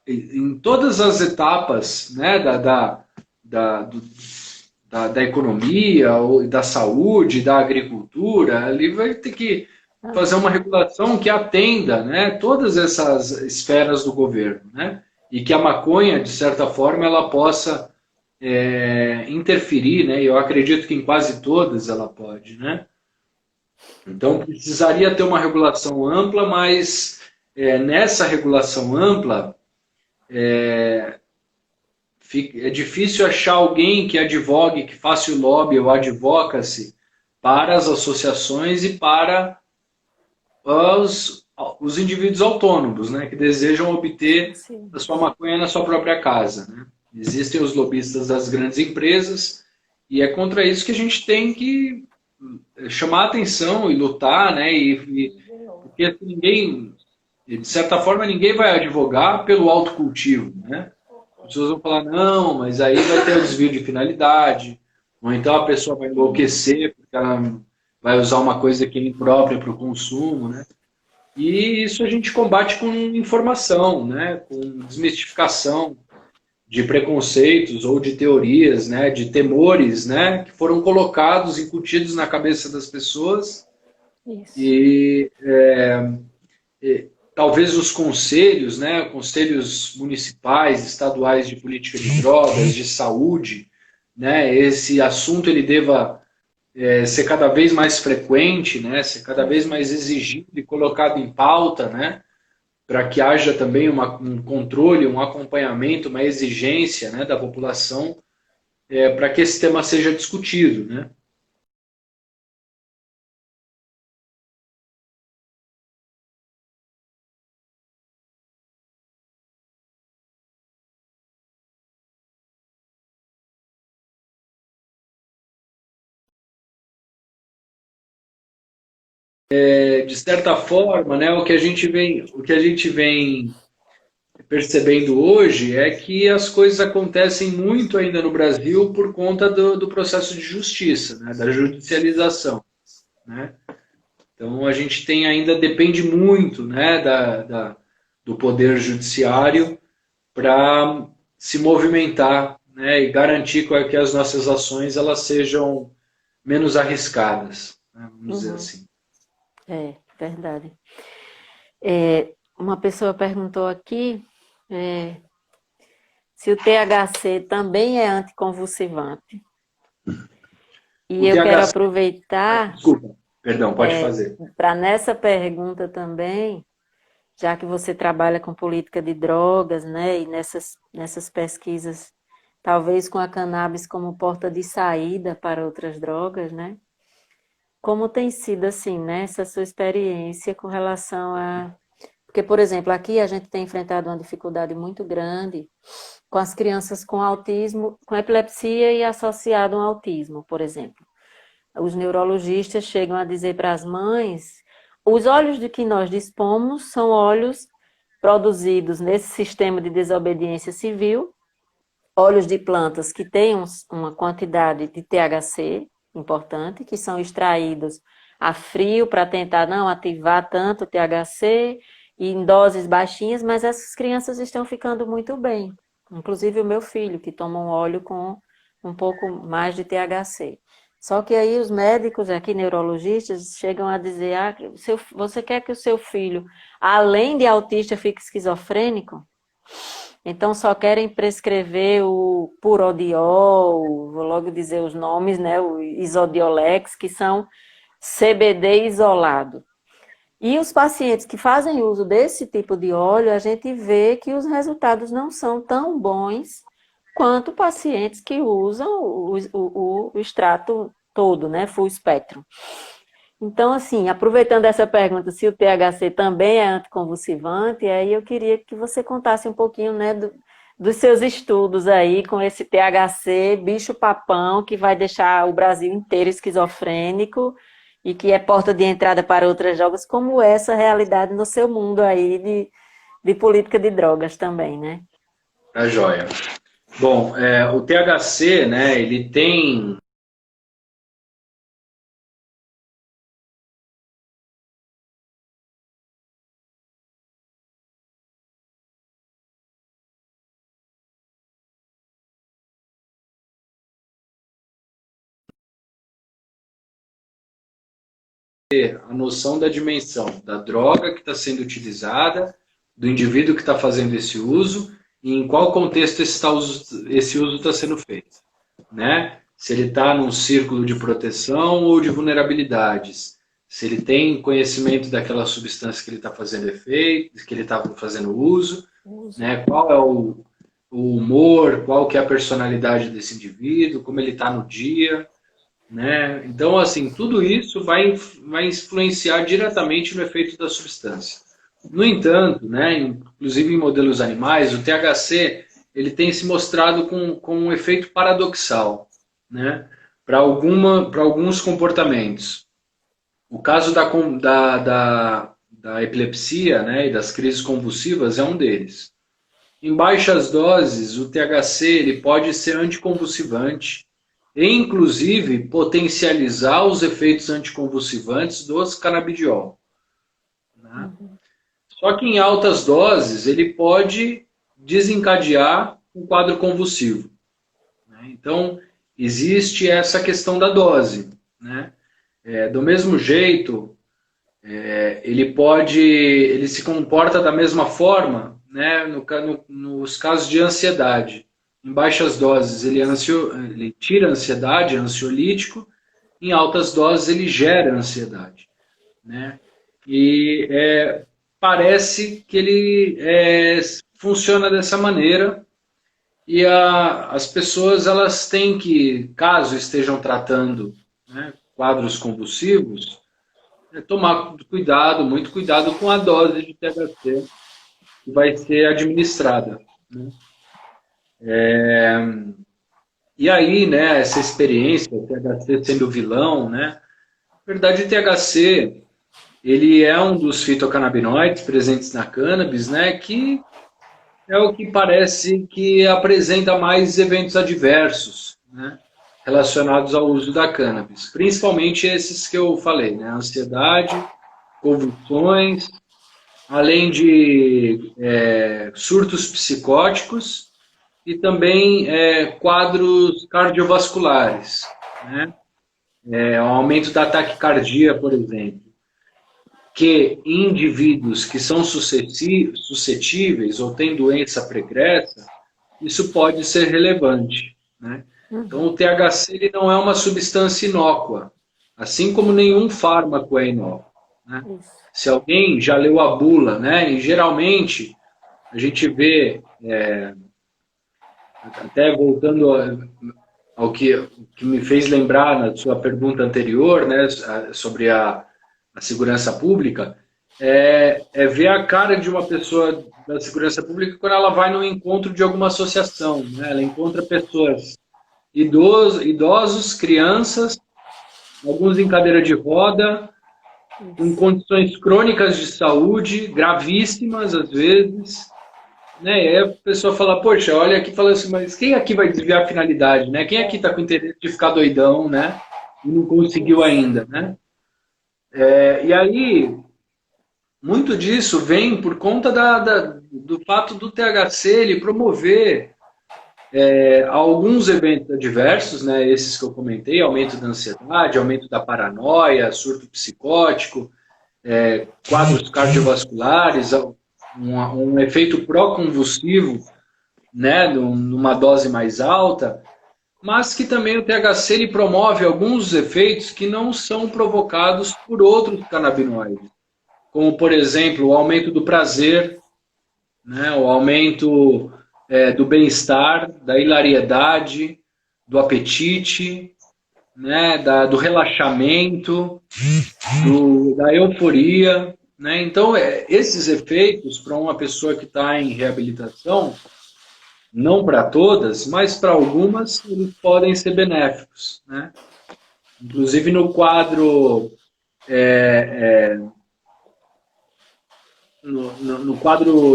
em todas as etapas, né, da, do, da economia, ou da saúde, da agricultura. Ali vai ter que fazer uma Aham. regulação que atenda, né, todas essas esferas do governo, né, e que a maconha, de certa forma, ela possa interferir, né, e eu acredito que em quase todas ela pode, né. Então, precisaria ter uma regulação ampla, mas nessa regulação ampla, é difícil achar alguém que advogue, que faça o lobby ou advocacy para as associações e para os indivíduos autônomos, né, que desejam obter Sim. a sua maconha na sua própria casa. Né? Existem os lobistas das grandes empresas e é contra isso que a gente tem que chamar atenção e lutar, né? Porque assim, ninguém, de certa forma, ninguém vai advogar pelo autocultivo, né? As pessoas vão falar, não, mas aí vai ter o desvio de finalidade, ou então a pessoa vai enlouquecer porque ela vai usar uma coisa que é imprópria para o consumo, né? E isso a gente combate com informação, né? Com desmistificação de preconceitos ou de teorias, né? De temores, né? Que foram colocados, incutidos na cabeça das pessoas Isso. e talvez os conselhos, né, conselhos municipais, estaduais de política de drogas, de saúde, né, esse assunto ele deva ser cada vez mais frequente, né, ser cada vez mais exigido e colocado em pauta, né, para que haja também um controle, um acompanhamento, uma exigência, né, da população, para que esse tema seja discutido, né. De certa forma, né, o que a gente vem percebendo hoje é que as coisas acontecem muito ainda no Brasil por conta do processo de justiça, né, da judicialização, né? Então a gente tem ainda depende muito, né, do poder judiciário para se movimentar, né, e garantir que as nossas ações elas sejam menos arriscadas, né, vamos dizer Uhum. assim. É, verdade. É, uma pessoa perguntou aqui, é, se o THC também é anticonvulsivante. E O eu quero THC, aproveitar desculpa, perdão, pode fazer. para nessa pergunta também, já que você trabalha com política de drogas, né, e nessas pesquisas, talvez com a cannabis como porta de saída para outras drogas, né? Como tem sido assim, né, essa sua experiência com relação a... Porque, por exemplo, aqui a gente tem enfrentado uma dificuldade muito grande com as crianças com autismo, com epilepsia e associado ao autismo, por exemplo. os neurologistas chegam a dizer para as mães, os óleos de que nós dispomos são óleos produzidos nesse sistema de desobediência civil, óleos de plantas que têm uma quantidade de THC importante, que são extraídos a frio para tentar não ativar tanto o THC e em doses baixinhas, mas essas crianças estão ficando muito bem. Inclusive o meu filho, que toma um óleo com um pouco mais de THC. Só que aí os médicos aqui, neurologistas, chegam a dizer, você quer que o seu filho, além de autista, fique esquizofrênico? Então só querem prescrever o Purodiol, vou logo dizer os nomes, né? O Isodiolex, que são CBD isolado. E os pacientes que fazem uso desse tipo de óleo, a gente vê que os resultados não são tão bons quanto pacientes que usam o extrato todo, né? Full spectrum. Então, assim, aproveitando essa pergunta, se o THC também é anticonvulsivante, aí eu queria que você contasse um pouquinho, né, dos seus estudos aí com esse THC, bicho-papão, que vai deixar o Brasil inteiro esquizofrênico e que é porta de entrada para outras drogas, como é essa realidade no seu mundo aí de política de drogas também, né? Tá joia. Bom, o THC, né, ele tem a noção da dimensão da droga que está sendo utilizada, do indivíduo que está fazendo esse uso e em qual contexto esse uso está sendo feito, né? Se ele está num círculo de proteção ou de vulnerabilidades, se ele tem conhecimento daquela substância que ele está fazendo efeito, que ele está fazendo uso, né? Qual é o humor, qual que é a personalidade desse indivíduo, como ele está no dia, né? Então, assim, tudo isso vai influenciar diretamente no efeito da substância. No entanto, né, inclusive em modelos animais, o THC ele tem se mostrado com um efeito paradoxal, né, para alguns comportamentos. O caso da epilepsia, né, e das crises convulsivas é um deles. Em baixas doses, o THC ele pode ser anticonvulsivante e, inclusive, potencializar os efeitos anticonvulsivantes dos canabidiol, né? Só que em altas doses ele pode desencadear um quadro convulsivo, né? Então, existe essa questão da dose, né? Do mesmo jeito, ele se comporta da mesma forma, né? Nos casos de ansiedade. Em baixas doses ele tira a ansiedade, é ansiolítico, em altas doses ele gera ansiedade, né? E parece que ele funciona dessa maneira e as pessoas elas têm que, caso estejam tratando, né, quadros convulsivos, tomar cuidado, muito cuidado com a dose de THC que vai ser administrada, né? E aí, né, essa experiência, o THC sendo vilão, né? Na verdade, o THC ele é um dos fitocannabinoides presentes na cannabis, né, que é o que parece que apresenta mais eventos adversos, né, relacionados ao uso da cannabis. Principalmente esses que eu falei, né, ansiedade, convulsões, além de surtos psicóticos e também quadros cardiovasculares, né, o aumento da taquicardia, por exemplo, que indivíduos que são suscetíveis ou têm doença pregressa, isso pode ser relevante, né? Então, o THC ele não é uma substância inócua, assim como nenhum fármaco é inócuo, né? Se alguém já leu a bula, né? E geralmente a gente vê, até voltando ao que me fez lembrar na sua pergunta anterior, né? Sobre a segurança pública, ver a cara de uma pessoa da segurança pública quando ela vai no encontro de alguma associação, né? Ela encontra pessoas idosos, crianças, alguns em cadeira de roda, com condições crônicas de saúde, gravíssimas às vezes, né? E aí a pessoa fala, poxa, olha aqui, fala assim, mas quem aqui vai desviar a finalidade, né? Quem aqui está com interesse de ficar doidão, né? E não conseguiu ainda, né? E aí, muito disso vem por conta do fato do THC ele promover alguns eventos adversos, né? Esses que eu comentei, aumento da ansiedade, aumento da paranoia, surto psicótico, quadros cardiovasculares, um efeito pró-convulsivo, né, numa dose mais alta, mas que também o THC ele promove alguns efeitos que não são provocados por outros canabinoides, como, por exemplo, o aumento do prazer, né, o aumento do bem-estar, da hilariedade, do apetite, né, do relaxamento, da euforia, né? Então, esses efeitos para uma pessoa que está em reabilitação, não para todas, mas para algumas, eles podem ser benéficos, né? Inclusive no quadro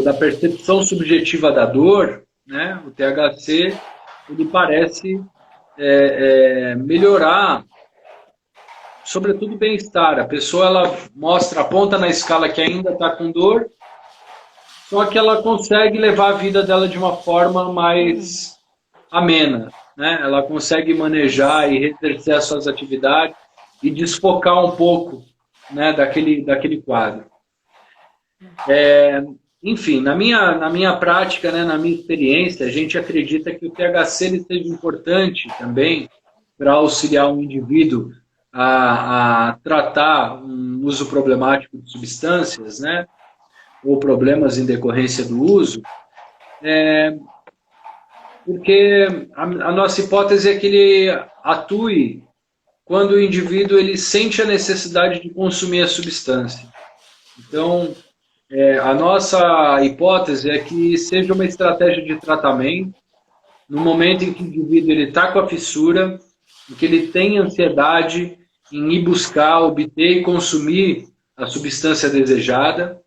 da percepção subjetiva da dor, né? O THC ele parece melhorar, sobretudo o bem-estar. A pessoa ela aponta na escala que ainda está com dor, só que ela consegue levar a vida dela de uma forma mais amena, né? Ela consegue manejar e exercer as suas atividades e desfocar um pouco, né, daquele quadro. Enfim, na minha prática, né, na minha experiência, a gente acredita que o THC ele seja importante também para auxiliar um indivíduo a tratar um uso problemático de substâncias, né, ou problemas em decorrência do uso, porque a nossa hipótese é que ele atue quando o indivíduo ele sente a necessidade de consumir a substância. Então, a nossa hipótese é que seja uma estratégia de tratamento no momento em que o indivíduo está com a fissura, em que ele tem ansiedade em ir buscar, obter e consumir a substância desejada.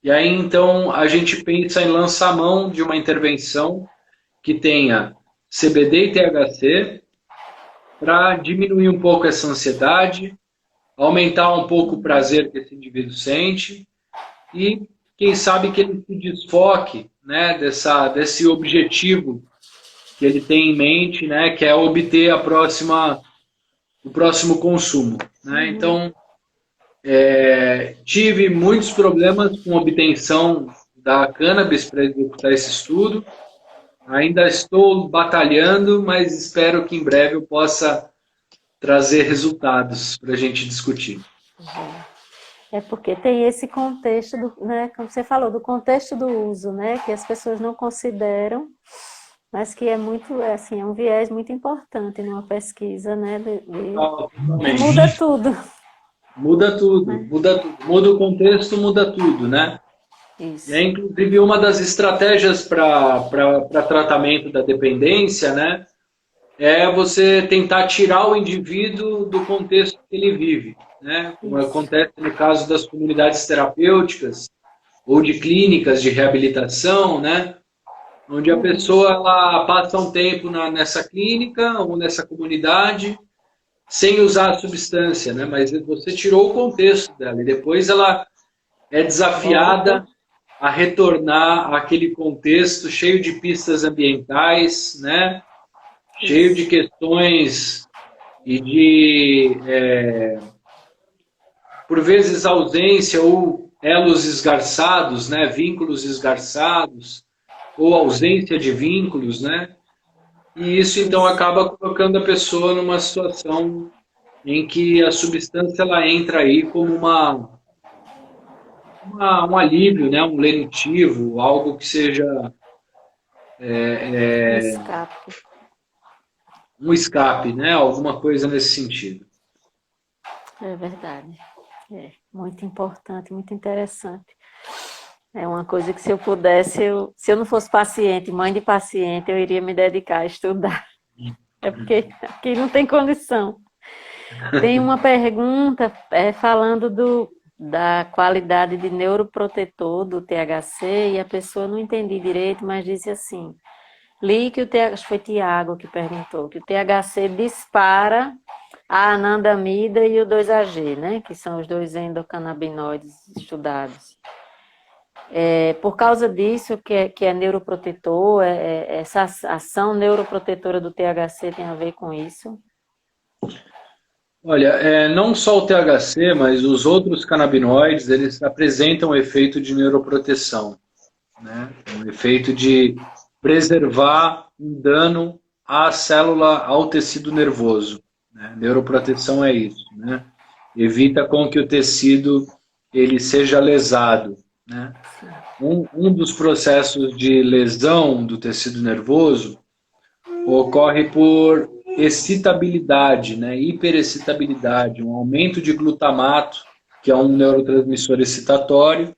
E aí, então, a gente pensa em lançar mão de uma intervenção que tenha CBD e THC para diminuir um pouco essa ansiedade, aumentar um pouco o prazer que esse indivíduo sente e, quem sabe, que ele se desfoque, né, desse objetivo que ele tem em mente, né, que é obter o próximo consumo. Né? Então, tive muitos problemas com obtenção da cannabis para executar esse estudo. Ainda estou batalhando, mas espero que em breve eu possa trazer resultados para a gente discutir. É porque tem esse contexto, né, como você falou, do contexto do uso, né, que as pessoas não consideram, mas que é muito, assim, é um viés muito importante numa pesquisa, né, muda tudo. Muda tudo, né? Muda o contexto, muda tudo, né? Isso. E inclusive uma das estratégias para tratamento da dependência, né, é você tentar tirar o indivíduo do contexto que ele vive, né? Como acontece no caso das comunidades terapêuticas ou de clínicas de reabilitação, né? Onde a pessoa ela passa um tempo nessa clínica ou nessa comunidade sem usar a substância, né? Mas você tirou o contexto dela e depois ela é desafiada a retornar àquele contexto cheio de pistas ambientais, né? Cheio de questões e de, por vezes, ausência ou elos esgarçados, né? Vínculos esgarçados, ou ausência de vínculos, né? E isso, então, acaba colocando a pessoa numa situação em que a substância ela entra aí como um alívio, né? Um lenitivo, algo que seja um escape, né? Alguma coisa nesse sentido. É verdade. É muito importante, muito interessante. É uma coisa que se eu pudesse, se eu não fosse paciente, mãe de paciente, eu iria me dedicar a estudar. É porque aqui não tem condição. Tem uma pergunta falando da qualidade de neuroprotetor do THC e a pessoa não entendi direito, mas disse assim, li que o THC, acho que foi Tiago que perguntou, que o THC dispara a anandamida e o 2-AG, né? Que são os dois endocannabinoides estudados. Por causa disso, que é neuroprotetor, essa ação neuroprotetora do THC tem a ver com isso? Olha, não só o THC, mas os outros canabinoides, eles apresentam o efeito de neuroproteção, né? Um efeito de preservar um dano à célula, ao tecido nervoso, né? Neuroproteção é isso, né? Evita com que o tecido ele seja lesado, né? Um dos processos de lesão do tecido nervoso ocorre por excitabilidade, né? Hiperexcitabilidade, um aumento de glutamato, que é um neurotransmissor excitatório,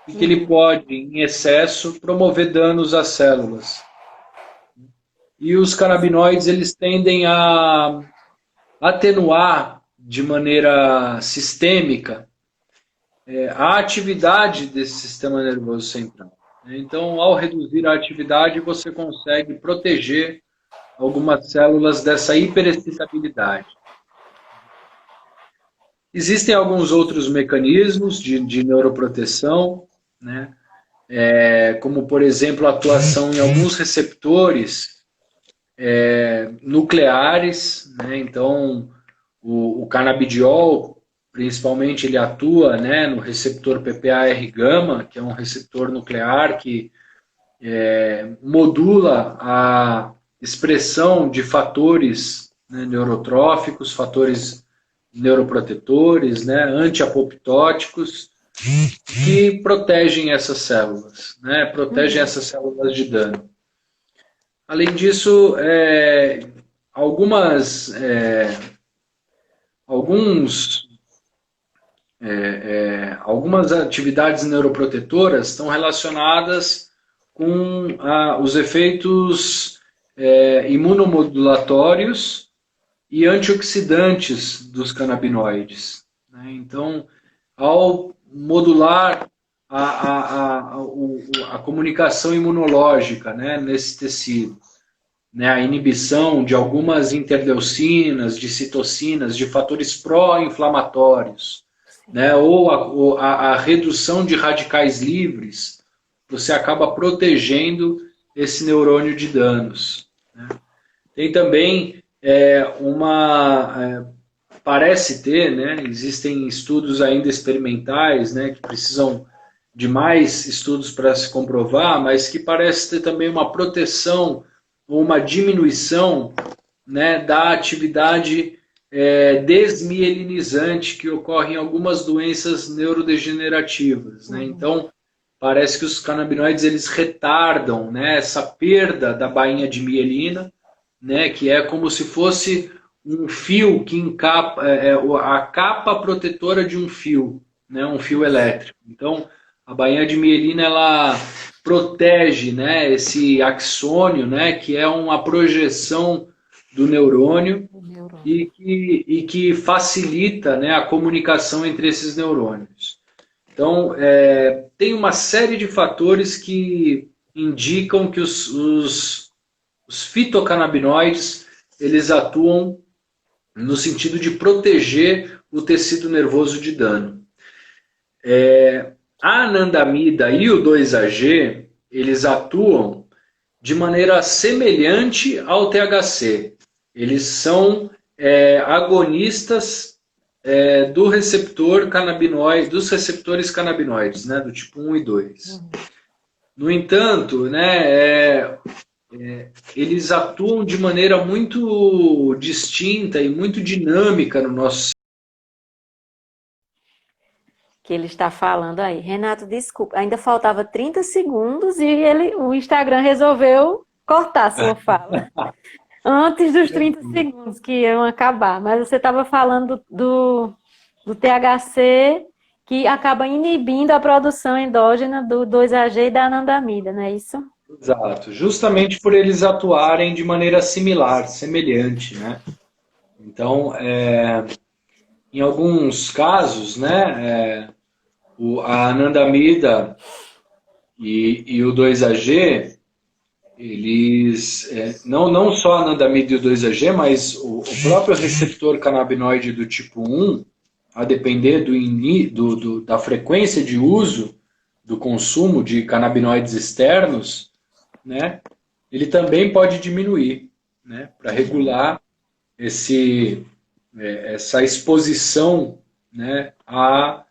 e que ele pode, em excesso, promover danos às células. E os canabinoides, eles tendem a atenuar de maneira sistêmica a atividade desse sistema nervoso central. Então, ao reduzir a atividade, você consegue proteger algumas células dessa hiperexcitabilidade. Existem alguns outros mecanismos de neuroproteção, né? Como, por exemplo, a atuação em alguns receptores nucleares, né? Então, o canabidiol, principalmente, ele atua, né, no receptor PPAR-gama, que é um receptor nuclear que modula a expressão de fatores, né, neurotróficos, fatores neuroprotetores, né, antiapoptóticos, que protegem essas células, né, protegem essas células de dano. Além disso, algumas atividades neuroprotetoras estão relacionadas com os efeitos imunomodulatórios e antioxidantes dos canabinoides, né? Então, ao modular a comunicação imunológica, né, nesse tecido, né, a inibição de algumas interdeucinas, de citocinas, de fatores pró-inflamatórios, né, ou a redução de radicais livres, você acaba protegendo esse neurônio de danos, né? Tem também parece ter, né, existem estudos ainda experimentais, né, que precisam de mais estudos para se comprovar, mas que parece ter também uma proteção ou uma diminuição, né, da atividade desmielinizante que ocorre em algumas doenças neurodegenerativas, né? Então, parece que os canabinoides eles retardam, né, essa perda da bainha de mielina, né, que é como se fosse um fio que encapa, a capa protetora de um fio, né, um fio elétrico. Então, a bainha de mielina ela protege, né, esse axônio, né, que é uma projeção do neurônio e que facilita, né, a comunicação entre esses neurônios. Então, tem uma série de fatores que indicam que os fitocannabinoides eles atuam no sentido de proteger o tecido nervoso de dano. A anandamida e o 2-AG, eles atuam de maneira semelhante ao THC. Eles são agonistas do receptor canabinoide, dos receptores canabinoides, né, do tipo 1 e 2. No entanto, né, eles atuam de maneira muito distinta e muito dinâmica no nosso que ele está falando aí. Renato, desculpa, ainda faltava 30 segundos e o Instagram resolveu cortar a sua fala. Antes dos 30 segundos que iam acabar. Mas você estava falando do THC que acaba inibindo a produção endógena do 2-AG e da anandamida, não é isso? Exato. Justamente por eles atuarem de maneira similar, semelhante, né? Então, em alguns casos, né, a anandamida e o 2-AG, eles, não só a anandamida e o 2-AG, mas o próprio receptor canabinoide do tipo 1, a depender da frequência de uso, do consumo de canabinoides externos, né, ele também pode diminuir, né, para Uhum. regular essa exposição, né, a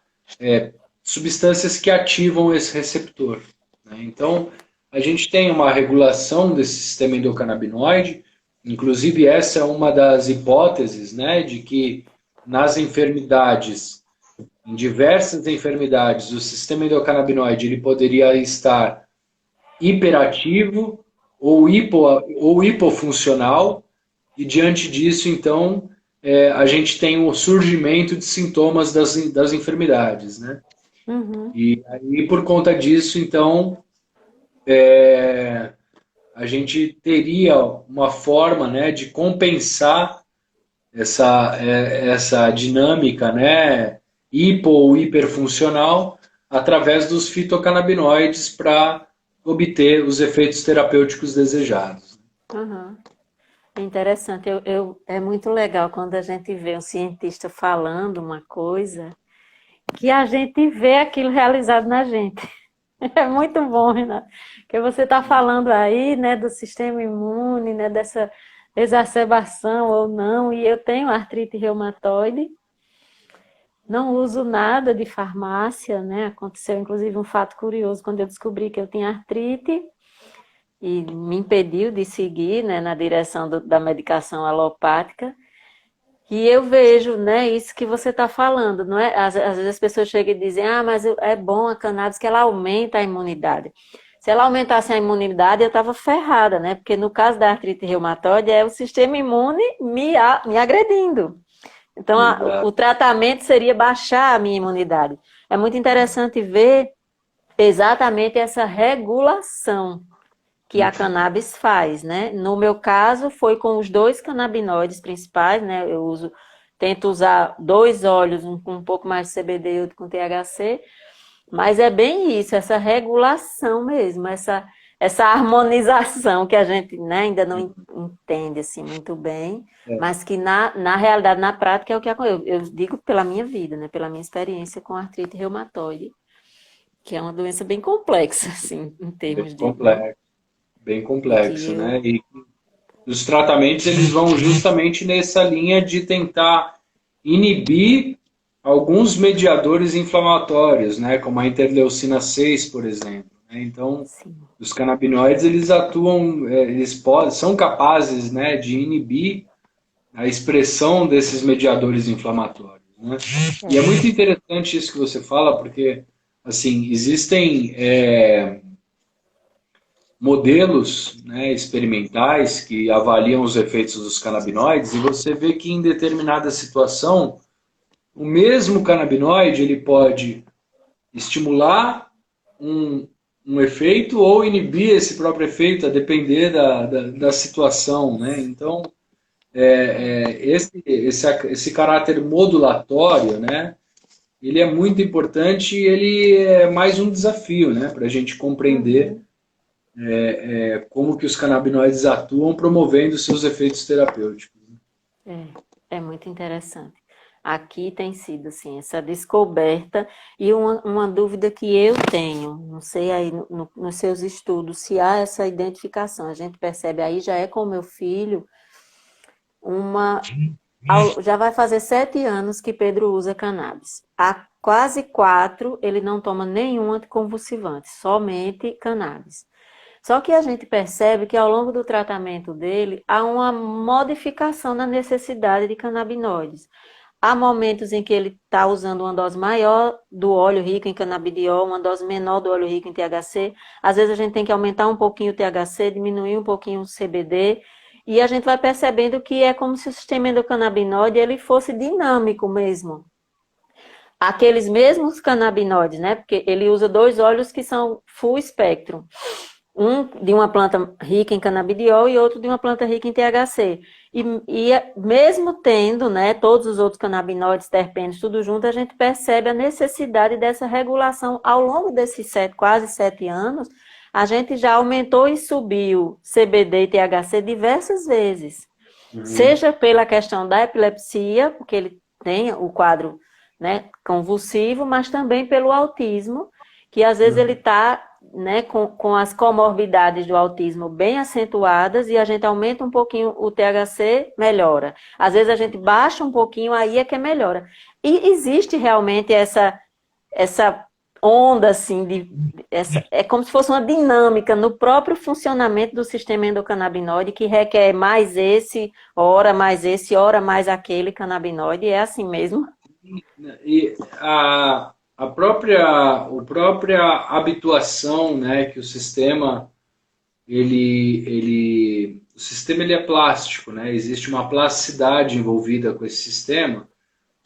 substâncias que ativam esse receptor, né? Então, a gente tem uma regulação desse sistema endocannabinoide, inclusive essa é uma das hipóteses, né, de que nas enfermidades, em diversas enfermidades, o sistema endocannabinoide ele poderia estar hiperativo ou hipofuncional, e diante disso, então, a gente tem o surgimento de sintomas das enfermidades, né? Uhum. E aí, por conta disso, então, a gente teria uma forma, né, de compensar essa dinâmica, né, hipo ou hiperfuncional através dos fitocannabinoides para obter os efeitos terapêuticos desejados. Uhum. É interessante. É muito legal quando a gente vê um cientista falando uma coisa que a gente vê aquilo realizado na gente. É muito bom, Renato. Que você está falando aí, né, do sistema imune, né, dessa exacerbação ou não. E eu tenho artrite reumatoide. Não uso nada de farmácia, né? Aconteceu inclusive um fato curioso quando eu descobri que eu tinha artrite e me impediu de seguir, né, na direção da medicação alopática. E eu vejo, né, isso que você está falando, não é? Às vezes as pessoas chegam e dizem, ah, mas é bom a cannabis que ela aumenta a imunidade. Se ela aumentasse a imunidade, eu estava ferrada, né? Porque no caso da artrite reumatoide, é o sistema imune me agredindo. Então, o Exato. tratamento seria baixar a minha imunidade. É muito interessante ver exatamente essa regulação que a cannabis faz, né? No meu caso, foi com os dois canabinoides principais, né? Tento usar dois óleos, um com um pouco mais de CBD e outro com THC, mas é bem isso, essa regulação mesmo, essa harmonização que a gente, né, ainda não entende assim muito bem, mas que na realidade, na prática, é o que acontece. Eu digo pela minha vida, né, pela minha experiência com artrite reumatoide, que é uma doença bem complexa, assim, em Bem termos de, né, complexo, bem e que complexo, eu né? E os tratamentos eles vão justamente nessa linha de tentar inibir alguns mediadores inflamatórios, né? Como a interleucina 6, por exemplo, né? Então, sim. os canabinoides eles atuam, são capazes, né, de inibir a expressão desses mediadores inflamatórios, né? E é muito interessante isso que você fala, porque assim existem modelos, né, experimentais que avaliam os efeitos dos canabinoides e você vê que em determinada situação o mesmo canabinoide ele pode estimular um, um efeito ou inibir esse próprio efeito a depender da situação, né? Então esse caráter modulatório, né? Ele é muito importante e ele é mais um desafio, né? Para a gente compreender Uhum. como que os canabinoides atuam promovendo seus efeitos terapêuticos. É muito interessante. Aqui tem sido assim, essa descoberta e uma dúvida que eu tenho, não sei aí nos seus estudos se há essa identificação. A gente percebe aí, já é com o meu filho, uma. Já vai fazer 7 anos que Pedro usa cannabis. Há quase 4 ele não toma nenhum anticonvulsivante, somente cannabis. Só que a gente percebe que ao longo do tratamento dele há uma modificação na necessidade de canabinoides. Há momentos em que ele está usando uma dose maior do óleo rico em canabidiol, uma dose menor do óleo rico em THC. Às vezes a gente tem que aumentar um pouquinho o THC, diminuir um pouquinho o CBD. E a gente vai percebendo que é como se o sistema endocannabinoide ele fosse dinâmico mesmo. Aqueles mesmos canabinoides, né? Porque ele usa dois óleos que são full spectrum. um de uma planta rica em canabidiol e outro de uma planta rica em THC. E mesmo tendo, né, todos os outros canabinoides, terpenos, tudo junto, a gente percebe a necessidade dessa regulação ao longo desses quase 7 anos. A gente já aumentou e subiu CBD e THC diversas vezes. Uhum. Seja pela questão da epilepsia, porque ele tem o quadro, né, convulsivo, mas também pelo autismo, que às vezes ele Uhum. está, né, com as comorbidades do autismo bem acentuadas e a gente aumenta um pouquinho o THC, melhora. Às vezes a gente baixa um pouquinho, aí é que melhora. E existe realmente essa onda, assim, é como se fosse uma dinâmica no próprio funcionamento do sistema endocannabinoide que requer mais esse, ora mais aquele canabinoide, é assim mesmo. E a própria habituação, né, que o sistema o sistema ele é plástico, né? Existe uma plasticidade envolvida com esse sistema,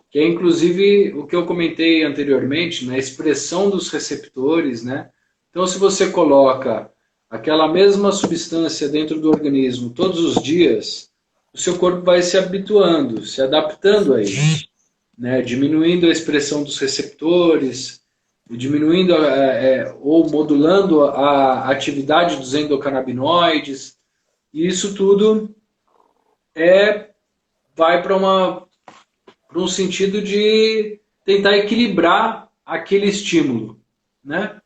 que é inclusive o que eu comentei anteriormente, na expressão dos receptores, né? Então, se você coloca aquela mesma substância dentro do organismo todos os dias, o seu corpo vai se habituando, se adaptando a isso, né? Diminuindo a expressão dos receptores, diminuindo ou modulando a atividade dos endocannabinoides, e isso tudo é, vai para um sentido de tentar equilibrar aquele estímulo, né?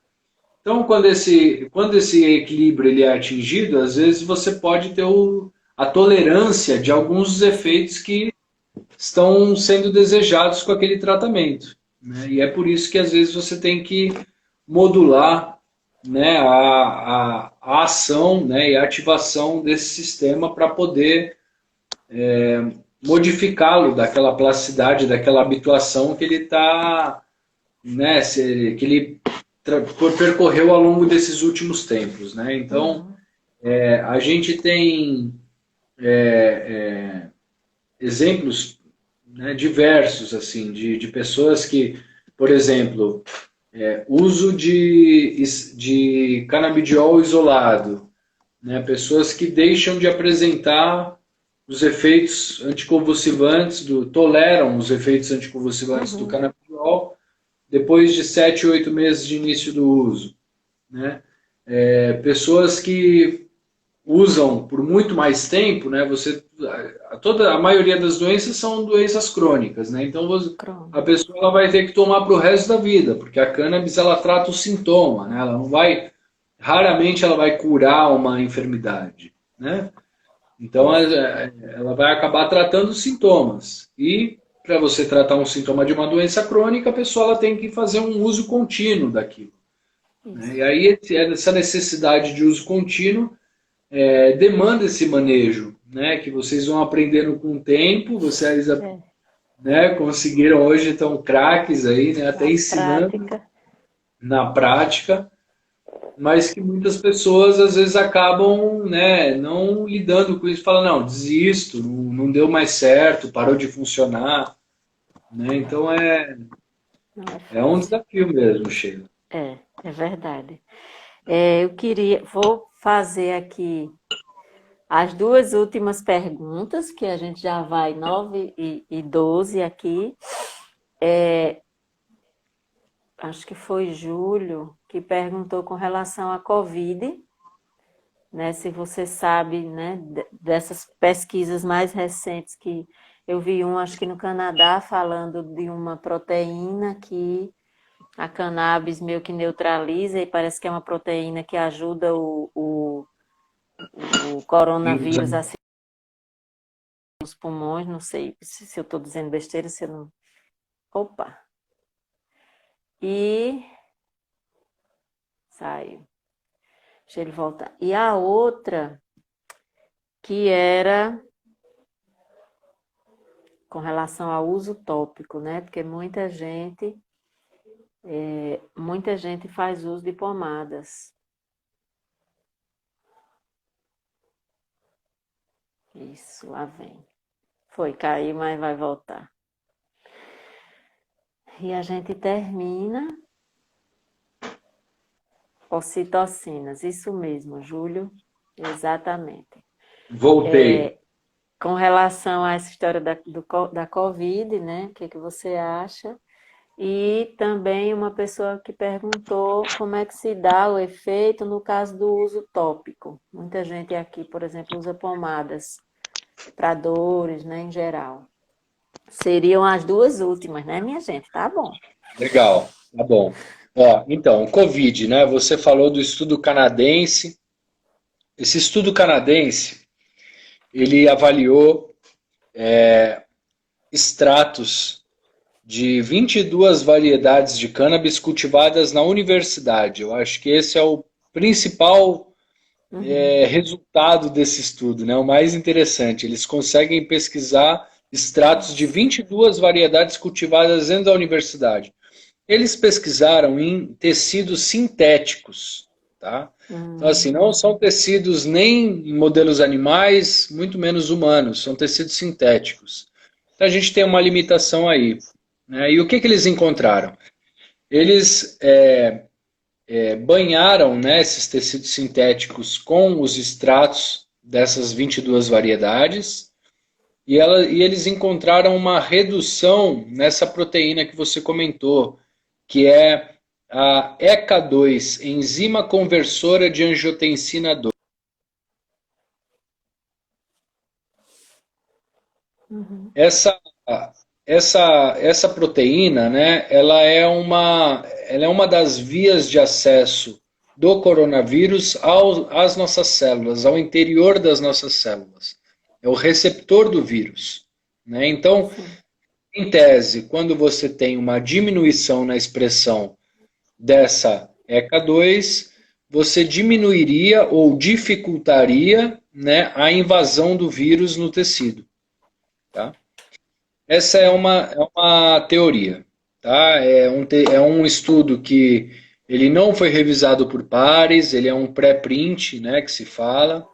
Então, quando esse equilíbrio ele é atingido, às vezes você pode ter a tolerância de alguns dos efeitos que estão sendo desejados com aquele tratamento, né? E é por isso que às vezes você tem que modular, né, a ação, né, e a ativação desse sistema para poder modificá-lo daquela plasticidade, daquela habituação que ele está, né, que ele percorreu ao longo desses últimos tempos, né? Então, Uhum. a gente tem exemplos, né, diversos assim de pessoas que, por exemplo, uso de canabidiol isolado, né, pessoas que deixam de apresentar os efeitos anticonvulsivantes, toleram os efeitos anticonvulsivantes do Uhum. canabidiol depois de 7, 8 meses de início do uso, né? Pessoas que usam por muito mais tempo, né? Toda a maioria das doenças são doenças crônicas, né? Então a Crônicas. pessoa ela vai ter que tomar para o resto da vida, porque a cannabis ela trata o sintoma, né? Ela não vai, raramente ela vai curar uma enfermidade, né? Então Isso. ela vai acabar tratando os sintomas. E para você tratar um sintoma de uma doença crônica, a pessoa ela tem que fazer um uso contínuo daquilo, né? E Isso. aí essa necessidade de uso contínuo demanda esse manejo, né? Que vocês vão aprendendo com o tempo, vocês, É, né, conseguiram hoje estão craques aí, né? Até na ensinando prática. na prática, mas que muitas pessoas às vezes acabam, né, não lidando com isso, falam, não, desisto, não deu mais certo, parou de funcionar, né? Então Não é é um fácil. desafio mesmo, Sheila. É verdade. Vou fazer aqui as duas últimas perguntas, que a gente já vai 9 e 12 aqui. Acho que foi Júlio que perguntou com relação à Covid, né? Se você sabe, né, dessas pesquisas mais recentes que eu vi acho que no Canadá, falando de uma proteína que a cannabis meio que neutraliza e parece que é uma proteína que ajuda o coronavírus a se nos pulmões, não sei se eu estou dizendo besteira, se eu não. Opa! E saiu. Deixa ele voltar. E a outra, que era com relação ao uso tópico, né? Porque muita gente faz uso de pomadas. Isso, lá vem. Foi, caiu, mas vai voltar. E a gente termina ocitocinas, isso mesmo, Júlio, exatamente. Voltei. Com relação a essa história da Covid, né? O que que você acha? E também uma pessoa que perguntou como é que se dá o efeito no caso do uso tópico. Muita gente aqui, por exemplo, usa pomadas para dores, né, em geral. Seriam as duas últimas, né, minha gente? Tá bom. Legal, tá bom. Ó, então, o Covid, né? Você falou do estudo canadense. Esse estudo canadense, ele avaliou extratos de 22 variedades de cannabis cultivadas na universidade. Eu acho que esse é o principal Uhum. resultado desse estudo, né? O mais interessante. Eles conseguem pesquisar extratos de Nossa. 22 variedades cultivadas dentro da universidade. Eles pesquisaram em tecidos sintéticos, tá? Então, assim, Hum, não são tecidos nem em modelos animais, muito menos humanos, são tecidos sintéticos. Então, a gente tem uma limitação aí, né? E o que que eles encontraram? Eles banharam, né, esses tecidos sintéticos com os extratos dessas 22 variedades e eles encontraram uma redução nessa proteína que você comentou, que é a ECA2, enzima conversora de angiotensina 2. uhum, Essa, essa proteína, né, ela é uma das vias de acesso do coronavírus às nossas células, ao interior das nossas células. É o receptor do vírus. Né? Então, sim. em tese, quando você tem uma diminuição na expressão dessa ECA2, você diminuiria ou dificultaria, né, a invasão do vírus no tecido. Tá? Essa é uma teoria. Tá? É um estudo que ele não foi revisado por pares, ele é um pré-print, né, que se fala.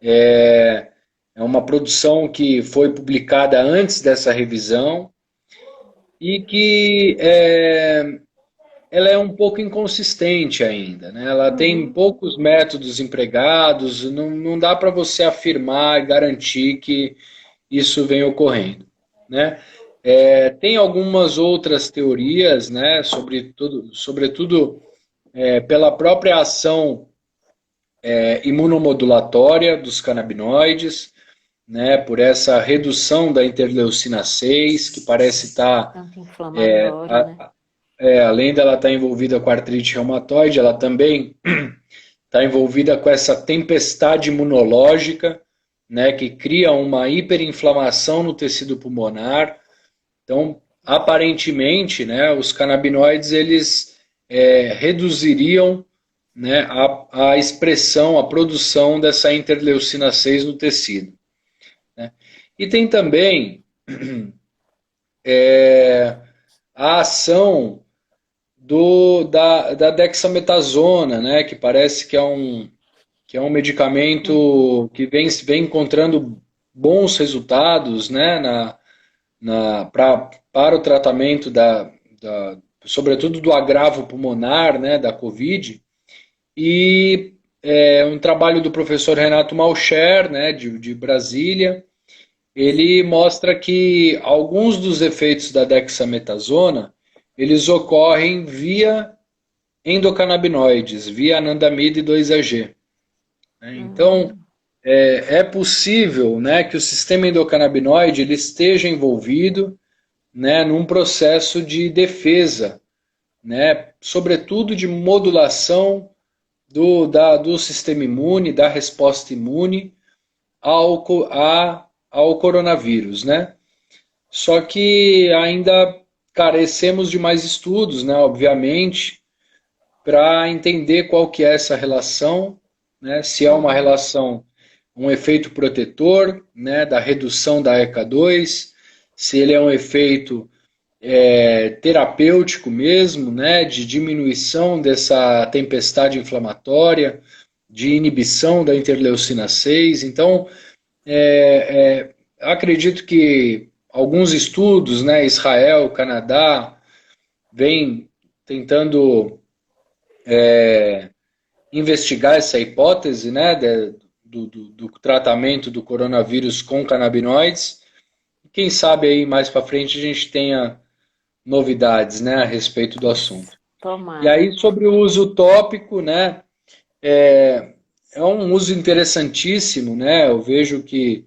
É uma produção que foi publicada antes dessa revisão e que ela é um pouco inconsistente ainda, né? Ela tem Uhum, poucos métodos empregados, não dá para você afirmar e garantir que isso vem ocorrendo, né? Tem algumas outras teorias, né? Sobretudo pela própria ação imunomodulatória dos canabinoides, né? Por essa redução da interleucina 6, que parece estar anti-inflamatório, né? além dela estar envolvida com artrite reumatoide, ela também está envolvida com essa tempestade imunológica, né, que cria uma hiperinflamação no tecido pulmonar. Então, aparentemente, né, os canabinoides eles reduziriam, né, a expressão, a produção dessa interleucina 6 no tecido. Né? E tem também a ação da dexametasona, né, que parece que é um Uhum, medicamento que vem encontrando bons resultados, né, para o tratamento sobretudo do agravo pulmonar, né, da COVID. E um trabalho do professor Renato Malcher, né, de Brasília, ele mostra que alguns dos efeitos da dexametasona eles ocorrem via endocannabinoides, via anandamide 2-AG. Né? Então, uhum, é possível, né, que o sistema endocannabinoide ele esteja envolvido, né, num processo de defesa, né, sobretudo de modulação do sistema imune, da resposta imune ao coronavírus. Né? Só que ainda carecemos de mais estudos, né, obviamente, para entender qual que é essa relação, né, se é uma uhum, relação, um efeito protetor, né, da redução da ECA2, se ele é um efeito terapêutico mesmo, né, de diminuição dessa tempestade inflamatória, de inibição da interleucina 6. Então, acredito que alguns estudos, né, Israel, Canadá, vêm tentando investigar essa hipótese, né, do tratamento do coronavírus com canabinoides. Quem sabe aí mais para frente a gente tenha novidades, né, a respeito do assunto. E Tomara. aí sobre o uso tópico, né, é, é um uso interessantíssimo, né? Eu vejo que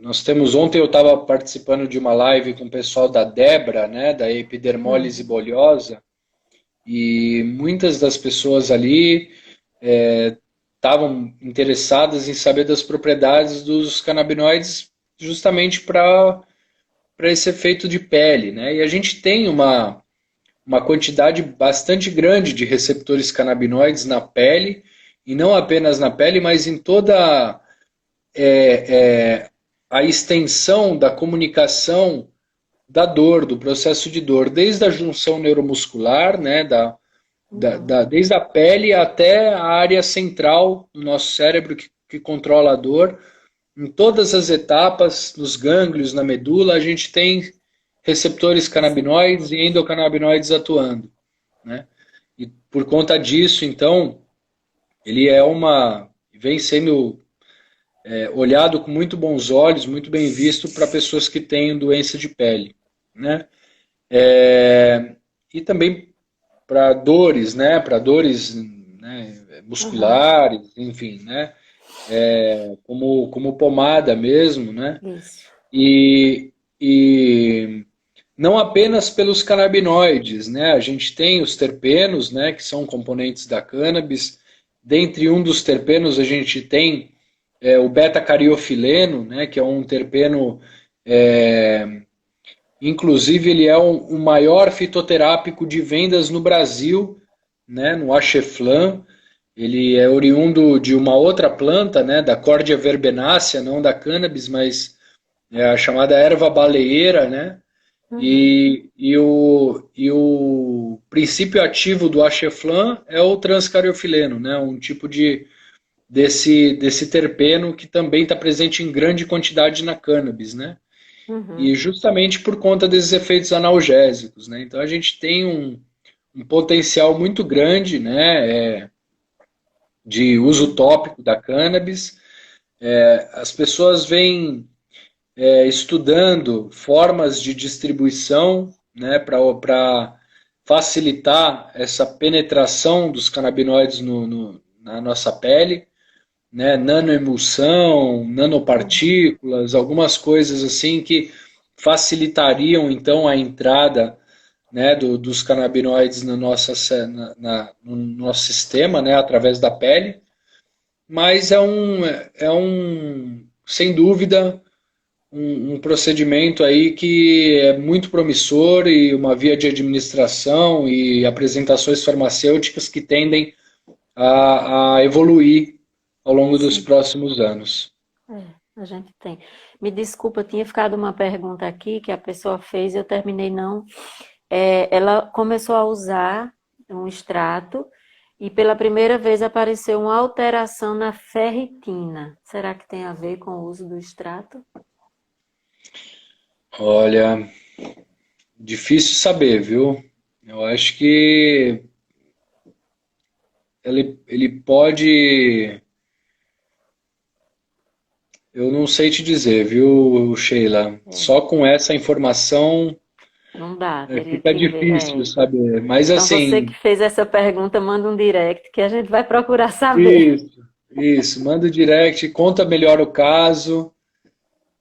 nós temos, ontem eu estava participando de uma live com o pessoal da Debra, né, da epidermólise Uhum. bolhosa, e muitas das pessoas ali estavam interessadas em saber das propriedades dos canabinoides justamente para esse efeito de pele, né? E a gente tem uma quantidade bastante grande de receptores canabinoides na pele, e não apenas na pele, mas em toda a extensão da comunicação da dor, do processo de dor, desde a junção neuromuscular, né, Uhum. desde a pele até a área central do nosso cérebro que controla a dor. Em todas as etapas, nos gânglios, na medula, a gente tem receptores canabinoides e endocannabinoides atuando, né? E por conta disso, então, ele vem sendo olhado com muito bons olhos, muito bem visto para pessoas que têm doença de pele, né? E também para dores, né? Para dores, né, Uhum. musculares, enfim, né? Como pomada mesmo, né? Isso. E, e não apenas pelos canabinoides, né? A gente tem os terpenos, né, que são componentes da cannabis. Dentre um dos terpenos a gente tem o beta-cariofileno, né, que é um terpeno, inclusive ele é o maior fitoterápico de vendas no Brasil, né, no Axeflan. Ele é oriundo de uma outra planta, né, da Cordia verbenácea, não da cannabis, mas é a chamada erva baleeira, né? Uhum. E o princípio ativo do Axeflan é o transcariofileno, né? Um tipo desse terpeno que também está presente em grande quantidade na cannabis, né? E Uhum. justamente por conta desses efeitos analgésicos, né? Então a gente tem um potencial muito grande, né? De uso tópico da cannabis. As pessoas vêm estudando formas de distribuição, né, para facilitar essa penetração dos canabinoides na nossa pele, né, nanoemulsão, Uhum. nanopartículas, algumas coisas assim que facilitariam então a entrada, né, dos canabinoides no nosso sistema, né, através da pele, mas sem dúvida, um procedimento aí que é muito promissor e uma via de administração e apresentações farmacêuticas que tendem a evoluir ao longo dos Sim. próximos anos. A gente tem. Me desculpa, tinha ficado uma pergunta aqui que a pessoa fez e eu terminei não. Ela começou a usar um extrato e pela primeira vez apareceu uma alteração na ferritina. Será que tem a ver com o uso do extrato? Olha, difícil saber, viu? Eu acho que ele pode. Eu não sei te dizer, viu, Sheila? É, Só com essa informação não dá, teria fica que ver. difícil saber. Mas Então você que assim, fez essa pergunta, manda um direct que a gente vai procurar saber. isso, isso. Manda o direct, conta melhor o caso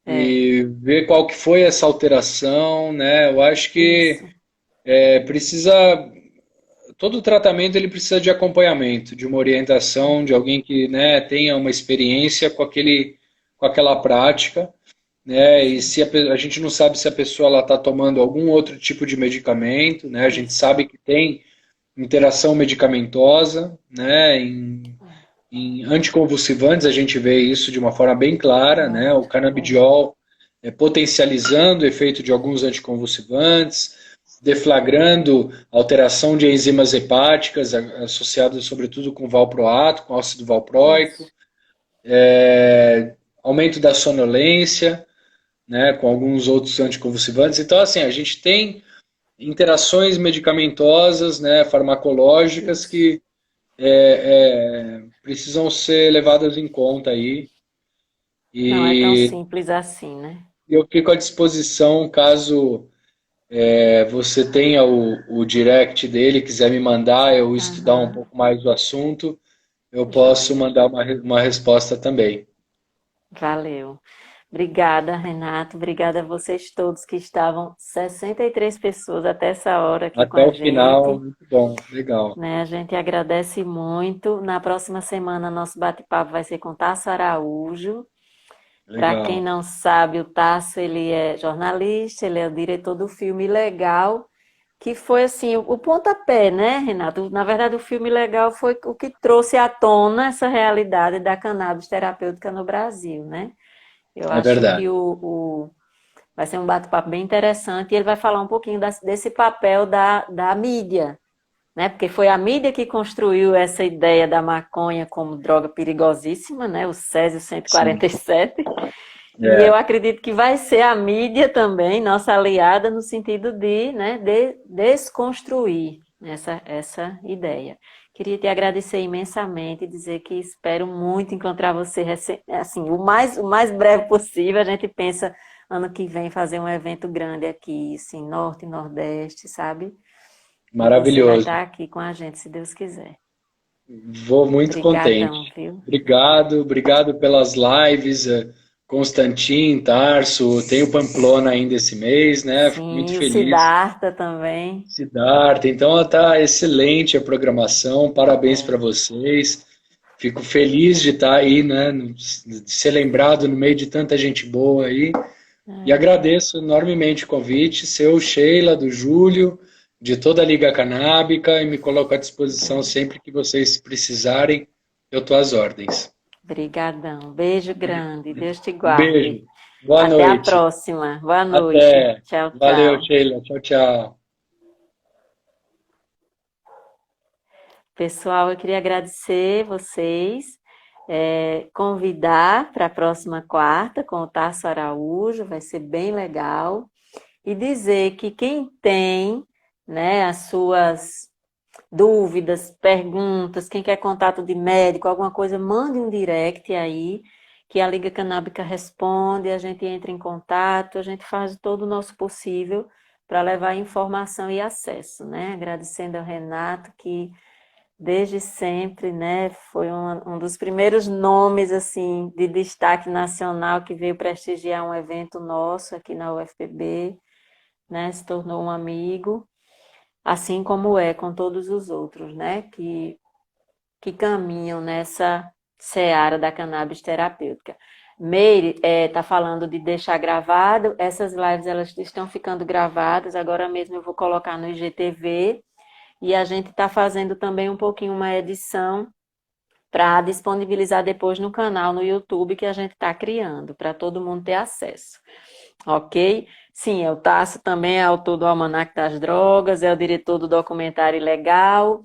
É, e vê qual que foi essa alteração, né? Eu acho que isso. precisa. Todo tratamento ele precisa de acompanhamento, de uma orientação, de alguém que, né, tenha uma experiência com aquela prática, né? E Sim, se a gente não sabe se a pessoa está tomando algum outro tipo de medicamento, né? A gente isso. sabe que tem interação medicamentosa, né? Em anticonvulsivantes a gente vê isso de uma forma bem clara, né? O Muito. É. canabidiol potencializando o efeito de alguns anticonvulsivantes, deflagrando alteração de enzimas hepáticas associadas sobretudo com valproato, com ácido valproico, Isso. aumento da sonolência, né, com alguns outros anticonvulsivantes. Então, assim, a gente tem interações medicamentosas, né, farmacológicas Isso. precisam ser levadas em conta aí. Não é tão E simples assim, né? eu fico à disposição caso você tenha o direct dele, quiser me mandar, eu estudar um Aham, pouco mais do assunto, eu posso joia. mandar uma resposta também. Valeu. Obrigada, Renato. Obrigada a vocês todos que estavam, 63 pessoas até essa hora aqui com Até a o final, gente. muito bom, legal, Né? A gente agradece muito. Na próxima semana, nosso bate-papo vai ser com Tasso Araújo. Para quem legal. não sabe, o Tasso, ele é jornalista, ele é o diretor do filme Legal, que foi assim o pontapé, né, Renato? Na verdade, o filme Legal foi o que trouxe à tona essa realidade da cannabis terapêutica no Brasil, né? Eu É acho verdade. que vai ser um bate-papo bem interessante e ele vai falar um pouquinho desse papel da mídia, né? Porque foi a mídia que construiu essa ideia da maconha como droga perigosíssima, né? O Césio Sim. 147. E eu É, acredito que vai ser a mídia também nossa aliada no sentido de, né, de desconstruir essa ideia. Queria te agradecer imensamente e dizer que espero muito encontrar você assim, o mais breve possível. A gente pensa ano que vem fazer um evento grande aqui, assim, Norte e Nordeste, sabe? E você vai maravilhoso. estar aqui com a gente, se Deus quiser. Vou muito Obrigadão, contente. viu? Obrigado, obrigado pelas lives, Constantin, Tarso, tem o Pamplona ainda esse mês, né? Fico muito Sim, o feliz. Siddhartha também. Siddhartha, então está excelente a programação, parabéns para É. vocês. Fico feliz de estar aí, né? De ser lembrado no meio de tanta gente boa aí. E É. agradeço enormemente o convite, seu Sheila, do Júlio, de toda a Liga Canábica, e me coloco à disposição sempre que vocês precisarem. Eu estou às ordens. Obrigadão. Beijo grande. Deus te Um guarde. beijo, boa Até a noite, próxima. Boa noite. até. Tchau, Valeu, tchau. Sheila. Tchau, tchau. Pessoal, eu queria agradecer vocês, convidar para a próxima quarta com o Tarso Araújo, vai ser bem legal. E dizer que quem tem, né, as suas dúvidas, perguntas, quem quer contato de médico, alguma coisa, mande um direct aí, que a Liga Canábica responde, a gente entra em contato, a gente faz todo o nosso possível para levar informação e acesso, né? Agradecendo ao Renato, que desde sempre, né, foi um dos primeiros nomes, assim, de destaque nacional que veio prestigiar um evento nosso aqui na UFPB, né, se tornou um amigo, assim como é com todos os outros, né, que caminham nessa seara da cannabis terapêutica. Meire está falando de deixar gravado, essas lives elas estão ficando gravadas, agora mesmo eu vou colocar no IGTV, e a gente está fazendo também um pouquinho uma edição para disponibilizar depois no canal no YouTube que a gente está criando, para todo mundo ter acesso. Ok? Sim, o Tasso também é autor do Almanac das Drogas, é o diretor do documentário Legal,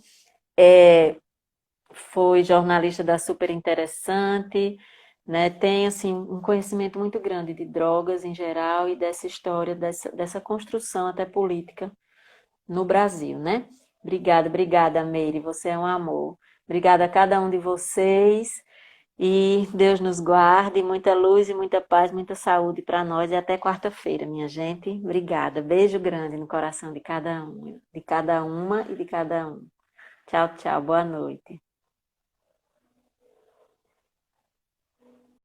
foi jornalista da Super Interessante, né? Tem assim um conhecimento muito grande de drogas em geral e dessa história, dessa construção até política no Brasil, né? Obrigada, obrigada, Meire, você é um amor. Obrigada a cada um de vocês. E Deus nos guarde, muita luz e muita paz, muita saúde para nós e até quarta-feira, minha gente. Obrigada. Beijo grande no coração de cada um, de cada uma e de cada um. Tchau, tchau. Boa noite.